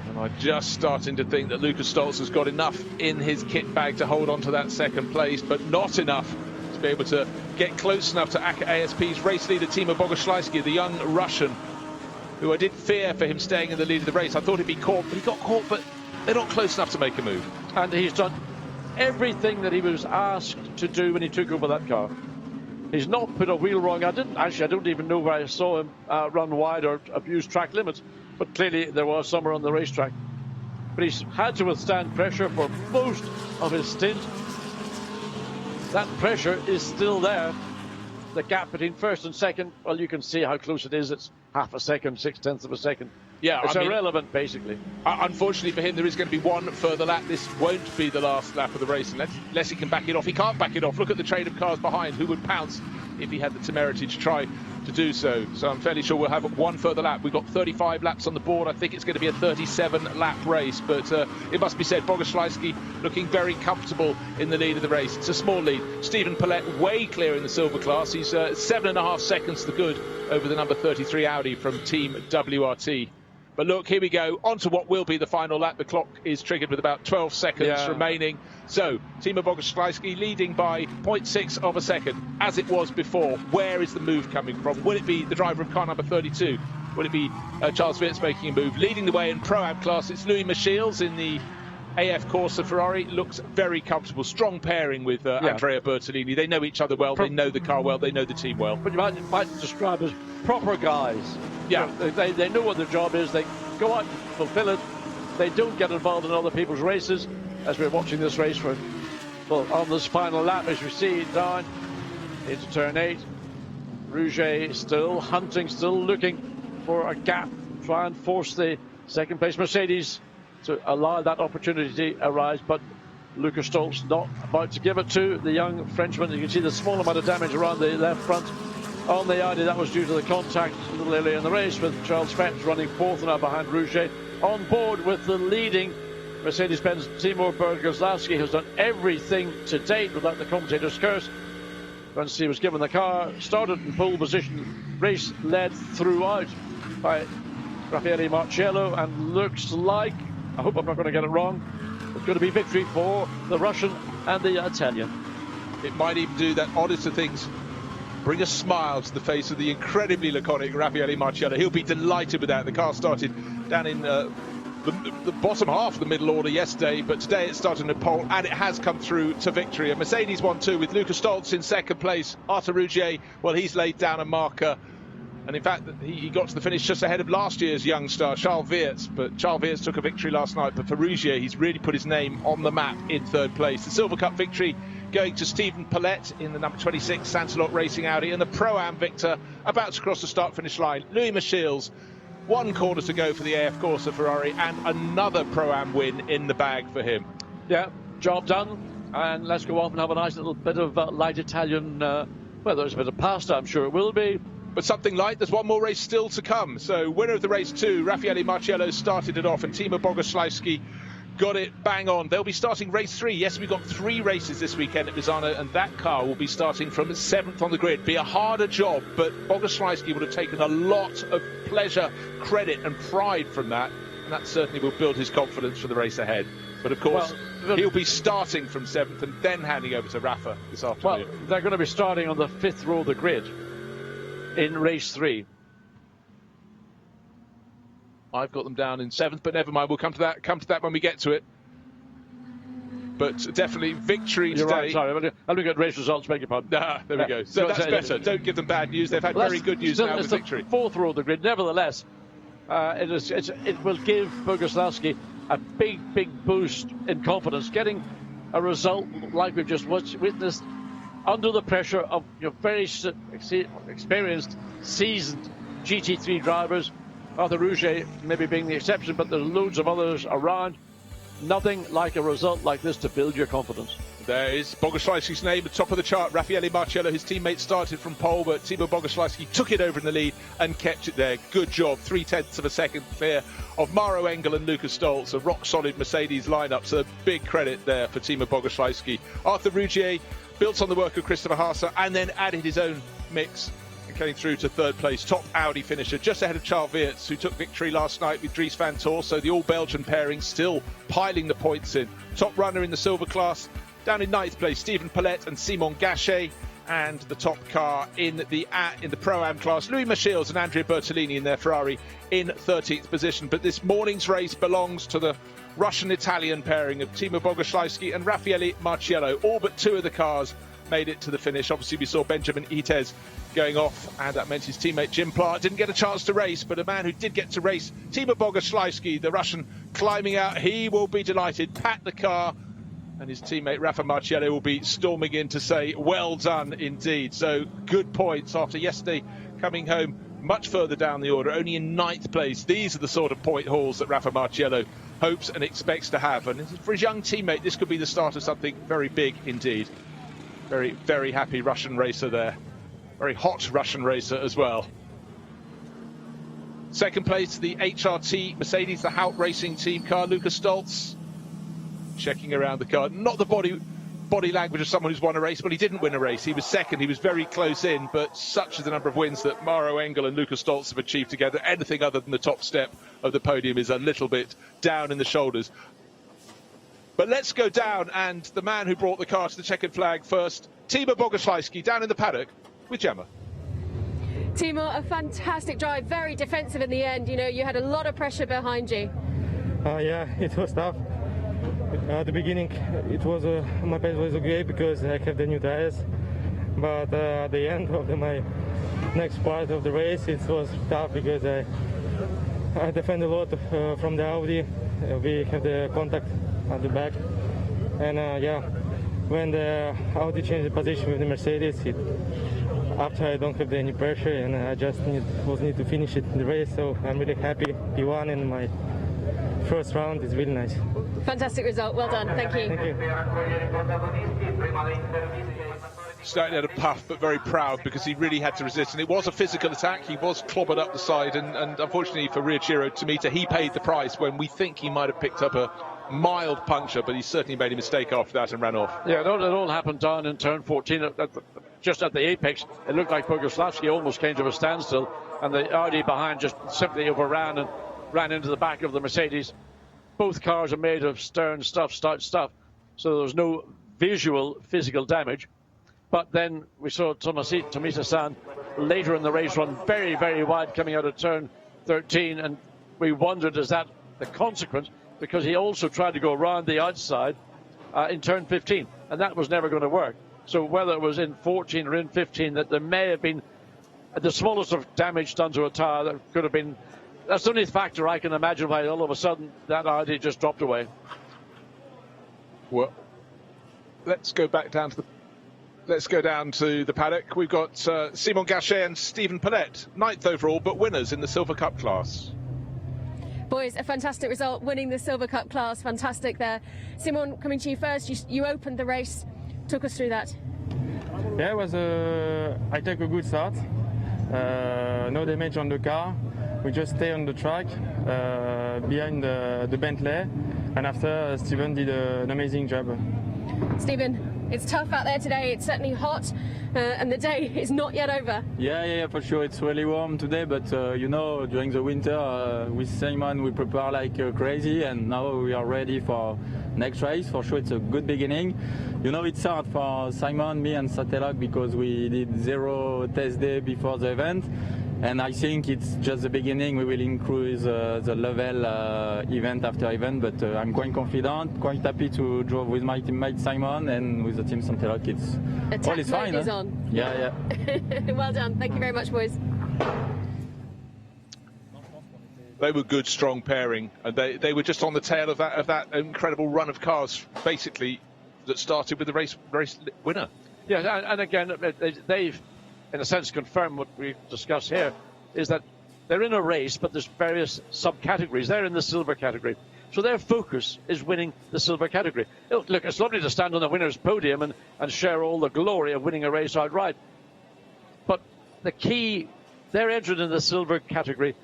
And I'm just starting to think that Lukas Stolz has got enough in his kit bag to hold on to that second place, but not enough to be able to get close enough to ASP's race leader Timo Bogas, the young Russian, who I did fear for him staying in the lead of the race. I thought he'd be caught, but he got caught, but they're not close enough to make a move. And he's done everything that he was asked to do when he took over that car. He's not put a wheel wrong. I don't even know where I saw him run wide or abuse track limits, but clearly there was somewhere on the racetrack. But he's had to withstand pressure for most of his stint. That pressure is still there. The gap between first and second, well, you can see how close it is. It's half a second, 0.6 of a second. Yeah, it's irrelevant, basically. Unfortunately for him, there is going to be one further lap. This won't be the last lap of the race unless he can back it off. He can't back it off. Look at the train of cars behind. Who would pounce if he had the temerity to try to do so? So I'm fairly sure we'll have one further lap. We've got 35 laps on the board. I think it's going to be a 37-lap race. But it must be said, Bogas looking very comfortable in the lead of the race. It's a small lead. Stephen Paulette way clear in the silver class. He's 7.5 seconds to the good over the number 33 Audi from Team WRT. But look, here we go, on to what will be the final lap. The clock is triggered with about 12 seconds remaining. So, Timo Bogas leading by 0.6 of a second, as it was before. Where is the move coming from? Will it be the driver of car number 32? Will it be Charles Weert's making a move? Leading the way in Pro-Am class, it's Louis Michiels in the AF Corsa Ferrari. Looks very comfortable. Strong pairing with Andrea Bertolini. They know each other well. They know the car well. They know the team well. But you might describe as proper guys. Yeah. They know what their job is. They go out and fulfill it. They don't get involved in other people's races. As we're watching this race on this final lap, as we see down into turn 8. Rouget still hunting, still looking for a gap. Try and force the second place Mercedes to allow that opportunity to arise, but Lukas Stolz not about to give it to the young Frenchman. You can see the small amount of damage around the left front on the Audi. That was due to the contact a little earlier in the race, with Charles Fetch running 4th now behind Rouget. On board with the leading Mercedes-Benz Timo Bogas, who's done everything to date without the commentator's curse. Once he was given the car, started in pole position, race led throughout by Raffaele Marciello, and looks like, I hope I'm not going to get it wrong, it's going to be victory for the Russian and the Italian. It might even do that oddest of things, bring a smile to the face of the incredibly laconic Raffaele Marciello. He'll be delighted with that. The car started down in the bottom half of the middle order yesterday, but today it started in a pole, and it has come through to victory. A Mercedes 1-2 with Lukas Stolz in second place. Arthur Rougier, well, he's laid down a marker. And in fact, he got to the finish just ahead of last year's young star, Charles Weert. But Charles Weert took a victory last night. But for Rougier, he's really put his name on the map in third place. The Silver Cup victory going to Stephen Paulette in the number 26 Santalok Racing Audi. And the Pro-Am victor about to cross the start-finish line, Louis Michiels. 1 quarter to go for the AF Corsa Ferrari, and another Pro-Am win in the bag for him. Yeah, job done. And let's go off and have a nice little bit of light Italian Well, there's a bit of pasta, I'm sure it will be. But something light, there's one more race still to come. So winner of the race 2, Raffaele Marciello started it off, and Timo Bogoslawski got it bang on. They'll be starting race 3. Yes, we've got 3 races this weekend at Misano, and that car will be starting from 7th on the grid. Be a harder job, but Bogoslawski would have taken a lot of pleasure, credit and pride from that, and that certainly will build his confidence for the race ahead. But of course, he'll be starting from 7th and then handing over to Rafa this afternoon. Well, they're going to be starting on the 5th row of the grid in race 3. I've got them down in 7th, but never mind. We'll come to that when we get to it. But definitely victory today. Right, sorry. I'm looking at race results, beg your pardon. There we go. So that's better. Don't give them bad news. They've had very good news now with victory. It's the 4th row of the grid. Nevertheless, it will give Bogoslawski a big boost in confidence. Getting a result like we've just witnessed under the pressure of very experienced, seasoned GT3 drivers, Arthur Rouget maybe being the exception, but there's loads of others around. Nothing like a result like this to build your confidence. There is Bogoslawski's name at the top of the chart. Raffaele Marciello, his teammate, started from pole, but Timo Bogoslawski took it over in the lead and kept it there. Good job. 0.3 of a second clear of Maro Engel and Lucas Stoltz, a rock-solid Mercedes lineup. So big credit there for Timo Bogoslawski. Arthur Rouget built on the work of Christopher Haase and then added his own mix and came through to 3rd place. Top Audi finisher, just ahead of Charles Weerts, who took victory last night with Dries van Tor. So the all-Belgian pairing still piling the points in. Top runner in the silver class, down in 9th place, Stephen Paulette and Simon Gachet. And the top car in the Pro-Am class, Louis Michels and Andrea Bertolini in their Ferrari in 13th position. But this morning's race belongs to the Russian-Italian pairing of Timo Bogoslawski and Raffaele Marciello. All but 2 of the cars made it to the finish. Obviously, we saw Benjamin Ites going off, and that meant his teammate Jim Pla didn't get a chance to race, but a man who did get to race, Timo Bogoslawski, the Russian, climbing out. He will be delighted. Pat the car, and his teammate Rafa Marciello will be storming in to say, well done indeed. So good points after yesterday coming home much further down the order, only in 9th place. These are the sort of point hauls that Rafa Marciello hopes and expects to have. And for his young teammate, this could be the start of something very big indeed. Very, very happy Russian racer there. Very hot Russian racer as well. 2nd place, the HRT Mercedes, the Hout Racing Team car, Lucas Stoltz. Checking around the car. Not the body language of someone who's won a race. Well, he didn't win a race. He was 2nd. He was very close in, but such is the number of wins that Maro Engel and Lucas Stoltz have achieved together. Anything other than the top step of the podium is a little bit down in the shoulders. But let's go down, and the man who brought the car to the checkered flag first, Timo Bogoslawski, down in the paddock with Gemma. Timo, a fantastic drive, very defensive in the end. You had a lot of pressure behind you. Yeah, it was tough. At the beginning, it was my pace was okay because I have the new tires. But at the end of my next part of the race, it was tough because I defend a lot from the Audi. We have the contact at the back, and when the Audi changed the position with the Mercedes, after I don't have any pressure, and I just need to finish it in the race. So I'm really happy. P1 in my first round is really nice. Fantastic result. Well done. Thank you. Thank you. Starting at a puff, but very proud because he really had to resist. And it was a physical attack. He was clobbered up the side. And unfortunately for Ryuichiro Tomita, he paid the price when we think he might have picked up a mild puncture, but he certainly made a mistake after that and ran off. Yeah, it all happened down in turn 14. Just at the apex, it looked like Bogoslawski almost came to a standstill, and the Audi behind just simply overran and ran into the back of the Mercedes. Both cars are made of stern stuff, stout stuff, so there was no visual physical damage. But then we saw Tomita-san later in the race run very, very wide coming out of turn 13, and we wondered, is that the consequence? Because he also tried to go around the outside in turn 15, and that was never going to work. So whether it was in 14 or in 15, that there may have been the smallest of damage done to a tyre that could have been. That's the only factor I can imagine why all of a sudden that Audi just dropped away. Well, let's go down to the paddock. We've got Simon Gachet and Stephen Paulette, 9th overall, but winners in the Silver Cup class. Boys, a fantastic result, winning the Silver Cup class. Fantastic there. Simon, coming to you first. You opened the race. Took us through that. Yeah, it was I take a good start. No damage on the car. We just stay on the track behind the Bentley, and after Steven did an amazing job. Steven, it's tough out there today. It's certainly hot, and the day is not yet over. Yeah, for sure. It's really warm today, but you know, during the winter with Simon we prepare like crazy, and now we are ready for next race. For sure, it's a good beginning. You know, it's hard for Simon, me, and Satelak because we did 0 test day before the event. And I think it's just the beginning. We will increase the level event after event, but I'm quite confident, quite happy to drive with my teammate Simon and with the team Santelok. It's all is fine. Is on. Yeah. Well done. Thank you very much, boys. They were good, strong pairing, and they were just on the tail of that incredible run of cars, basically, that started with the race winner. Yeah, and again, they've, in a sense, confirmed what we discussed here, is that they're in a race, but there's various subcategories. They're in the silver category. So their focus is winning the silver category. Look, it's lovely to stand on the winner's podium and share all the glory of winning a race outright. But the key, they're entered in the silver category.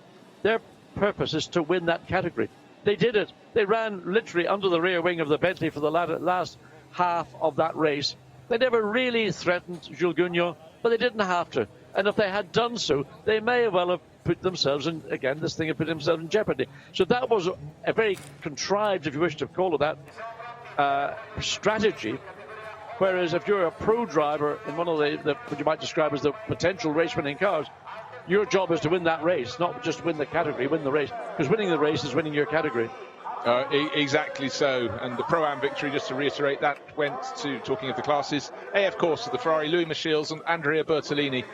Their purpose is to win that category. They did it. They ran literally under the rear wing of the Bentley for the last half of that race. They never really threatened Jules Gounon, but they didn't have to. And if they had done so, they may well have put themselves in, again, this thing had put themselves in jeopardy. So that was a very contrived, if you wish to call it that, strategy. Whereas if you're a pro driver in one of the what you might describe as the potential race-winning cars, your job is to win that race, not just win the category, win the race. Because winning the race is winning your category. Exactly so, and the Pro-Am victory, just to reiterate, that went to, talking of the classes, AF course of the Ferrari, Louis Michiels and Andrea Bertolini,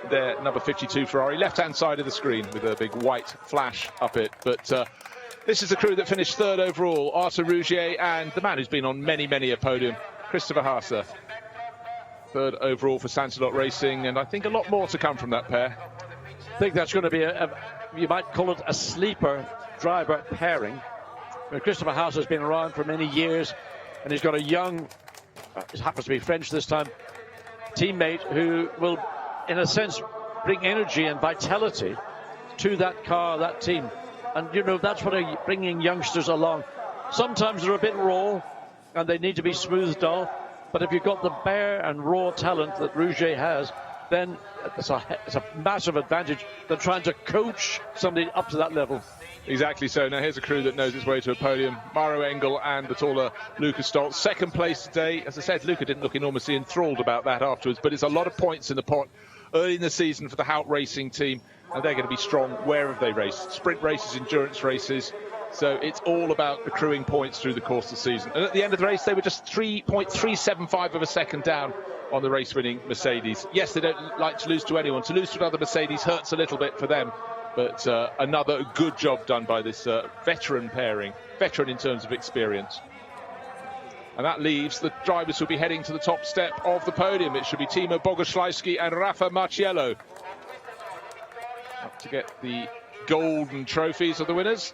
their number 52 Ferrari, left-hand side of the screen with a big white flash up it. But this is the crew that finished third overall, Arthur Rougier and the man who's been on many a podium, Christopher Haase. Third overall for Santelot Racing, and I think a lot more to come from that pair. I think that's going to be you might call it a sleeper driver pairing. Christopher Haase has been around for many years, and he's got a young, it happens to be French this time, teammate who will, in a sense, bring energy and vitality to that car, that team. And, you know, that's what bringing youngsters along. Sometimes they're a bit raw, and they need to be smoothed off. But if you've got the bare and raw talent that Rougier has, then it's a massive advantage than trying to coach somebody up to that level. Exactly so. Now here's a crew that knows its way to a podium. Mauro Engel and the taller Luca Stoltz. Second place today. As I said, Luca didn't look enormously enthralled about that afterwards, but it's a lot of points in the pot early in the season for the Hout Racing team, and they're going to be strong wherever they race. Sprint races, endurance races. So it's all about accruing points through the course of the season. And at the end of the race, they were just 3.375 of a second down on the race-winning Mercedes. Yes, they don't like to lose to anyone. To lose to another Mercedes hurts a little bit for them. But another good job done by this veteran pairing, veteran in terms of experience. And that leaves the drivers who'll be heading to the top step of the podium. It should be Timo Bogoslawski and Rafa Marciello up to get the golden trophies of the winners.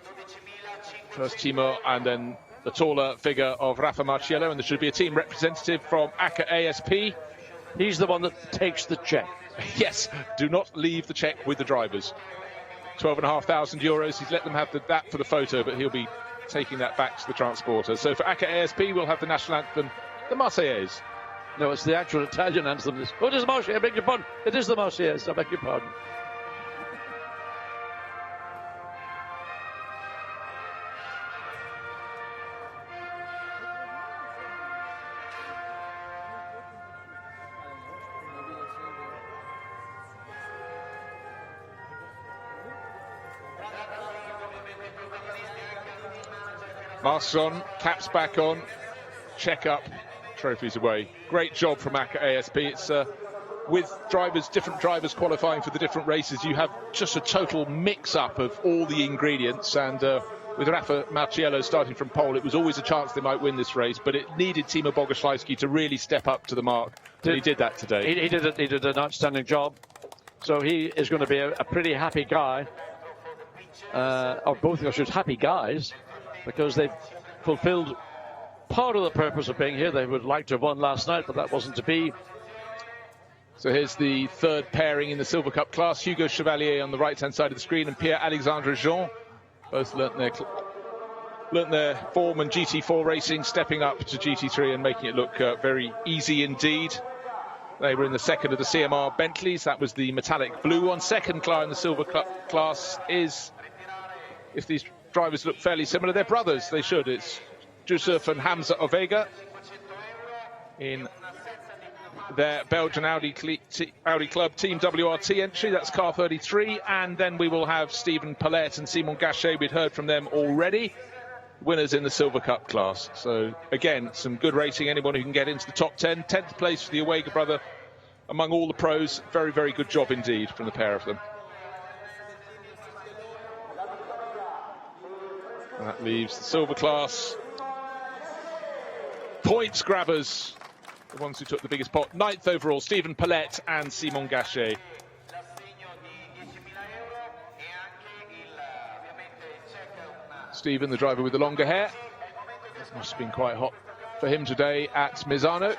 First Timo and then the taller figure of Rafa Marciello, and there should be a team representative from ACA ASP. He's the one that takes the check. Yes, do not leave the check with the drivers. €12,500. He's let them have that for the photo, but he'll be taking that back to the transporter. So for ACA ASP, we'll have the national anthem, the Marseillaise. No, it's the actual Italian anthem. Oh, it is the Marseillaise. I beg your pardon. It is the Marseillaise. I beg your pardon. Masks on, caps back on, check up, trophies away. Great job from ACA ASP. It's with different drivers qualifying for the different races, you have just a total mix-up of all the ingredients. And with Rafa Marciello starting from pole, it was always a chance they might win this race, but it needed Timo Bogoslawski to really step up to the mark. And he did that today. He did an outstanding job. So he is going to be a pretty happy guy, or both of us happy guys, because they've fulfilled part of the purpose of being here. They would like to have won last night, but that wasn't to be. So here's the third pairing in the Silver Cup class. Hugo Chevalier on the right-hand side of the screen and Pierre-Alexandre Jean. Both learnt their form and GT4 racing, stepping up to GT3 and making it look very easy indeed. They were in the second of the CMR Bentleys. That was the metallic blue one. Second car in the Silver Cup class is, if these drivers look fairly similar, they're brothers. They should. It's Jusuf and Hamza Ovega in their Belgian Audi Club Team WRT entry. That's car 33. And then we will have Stephen Paulette and Simon Gachet. We'd heard from them already. Winners in the Silver Cup class. So again, some good racing. Anyone who can get into the top 10. 10th place for the Ovega brother among all the pros. Very, very good job indeed from the pair of them. And that leaves the Silver class points grabbers. The ones who took the biggest pot. 9th overall, Stephen Paulette and Simon Gachet. Stephen, the driver with the longer hair. This must have been quite hot for him today at Misano.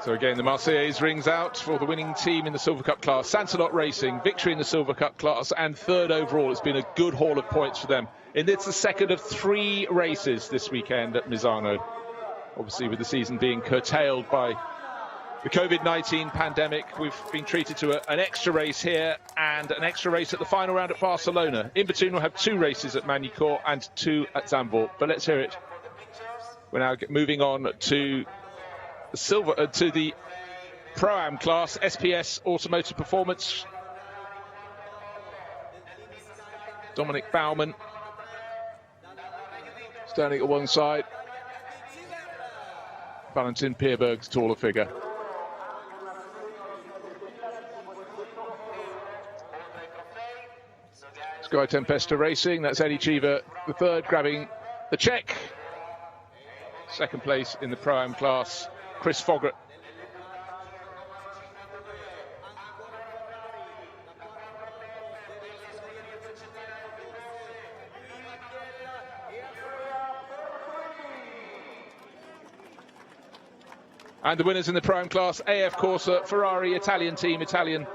So again, the Marseillaise rings out for the winning team in the Silver Cup class. Sansalot Racing, victory in the Silver Cup class and 3rd overall. It's been a good haul of points for them. And it's the second of 3 races this weekend at Misano. Obviously, with the season being curtailed by the COVID-19 pandemic, we've been treated to an extra race here and an extra race at the final round at Barcelona. In between, we'll have 2 races at Magny-Cours and 2 at Zandvoort. But let's hear it. We're now moving on to the Pro-Am class, SPS Automotive Performance. Dominic Baumann standing at one side. Valentin Pierberg's taller figure. Sky Tempesta Racing, that's Eddie Cheever, the third, grabbing the check. Second place in the Pro-Am class, Chris Foggart. And the winners in the Pro-Am class, AF Corsa, Ferrari, Italian team, Italian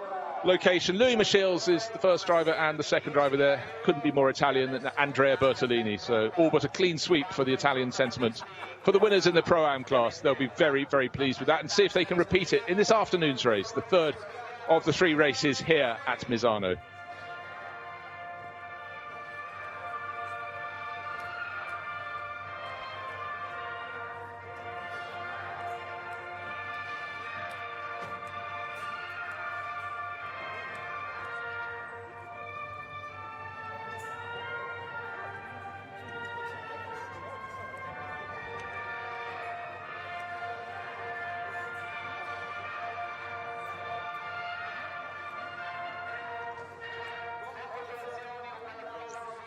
location. Louis Michels is the first driver and the second driver there. Couldn't be more Italian than Andrea Bertolini. So all but a clean sweep for the Italian sentiment. For the winners in the Pro-Am class, they'll be very, very pleased with that and see if they can repeat it in this afternoon's race, the third of the 3 races here at Misano.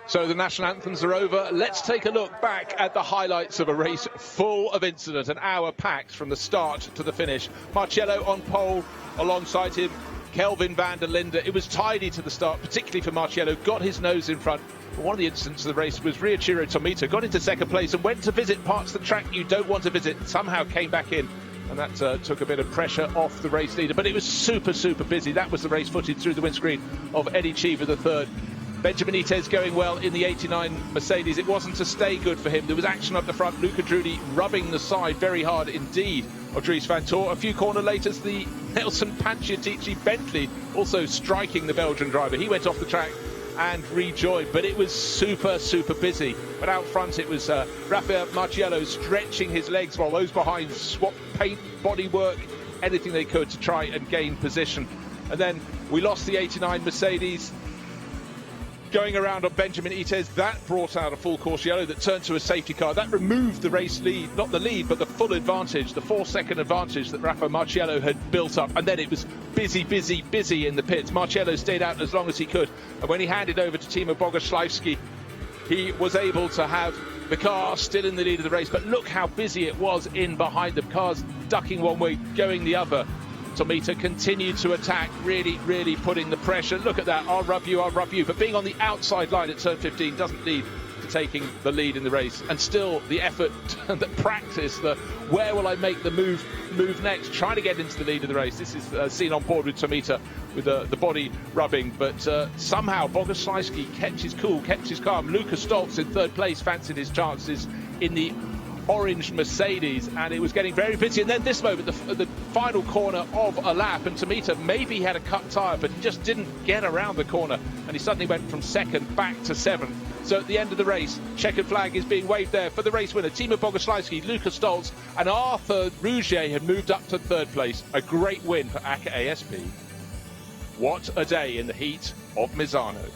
So the national anthems are over. Let's take a look back at the highlights of a race full of incident. An hour packed from the start to the finish. Marcello on pole, alongside him Kelvin van der Linde. It was tidy to the start, particularly for Marcello. Got his nose in front. But one of the incidents of the race was Riachiro Tomita got into second place and went to visit parts of the track you don't want to visit. Somehow came back in. And that took a bit of pressure off the race leader. But it was super, super busy. That was the race footage through the windscreen of Eddie Cheever, the third. Benjamin Ites going well in the 89 Mercedes. It wasn't to stay good for him. There was action up the front. Luca Drudi rubbing the side very hard indeed of Dries Van Tor. A few corner laters, the Nelson Panciatici Bentley also striking the Belgian driver. He went off the track and rejoined, but it was super, super busy. But out front it was Rafael Marciello stretching his legs while those behind swapped paint, bodywork, anything they could to try and gain position. And then we lost the 89 Mercedes. Going around on Benjamin Ites, that brought out a full course yellow that turned to a safety car. That removed the race lead, not the lead, but the full advantage, the 4-second advantage that Rafa Marciello had built up. And then it was busy, busy, busy in the pits. Marciello stayed out as long as he could. And when he handed over to Timo Bogoslawski, he was able to have the car still in the lead of the race, but look how busy it was in behind them. Cars ducking one way, going the other. Tomita continued to attack, really putting the pressure. Look at that, I'll rub you. But being on the outside line at turn 15 doesn't lead to taking the lead in the race. And still the effort, the practice, the where will I make the move next, trying to get into the lead of the race. This is seen on board with Tomita with the body rubbing, but somehow Boguslawski kept his cool, kept his calm. Lucas Stoltz in third place fancied his chances in the orange Mercedes, and it was getting very busy. And then this moment, the final corner of a lap, and Tomita maybe had a cut tyre, but he just didn't get around the corner, and he suddenly went from second back to seventh. So at the end of the race, checkered flag is being waved there for the race winner. Timo Boguslawski, Lucas Stoltz and Arthur Rougier had moved up to third place. A great win for AKA ASP. What a day in the heat of Misano.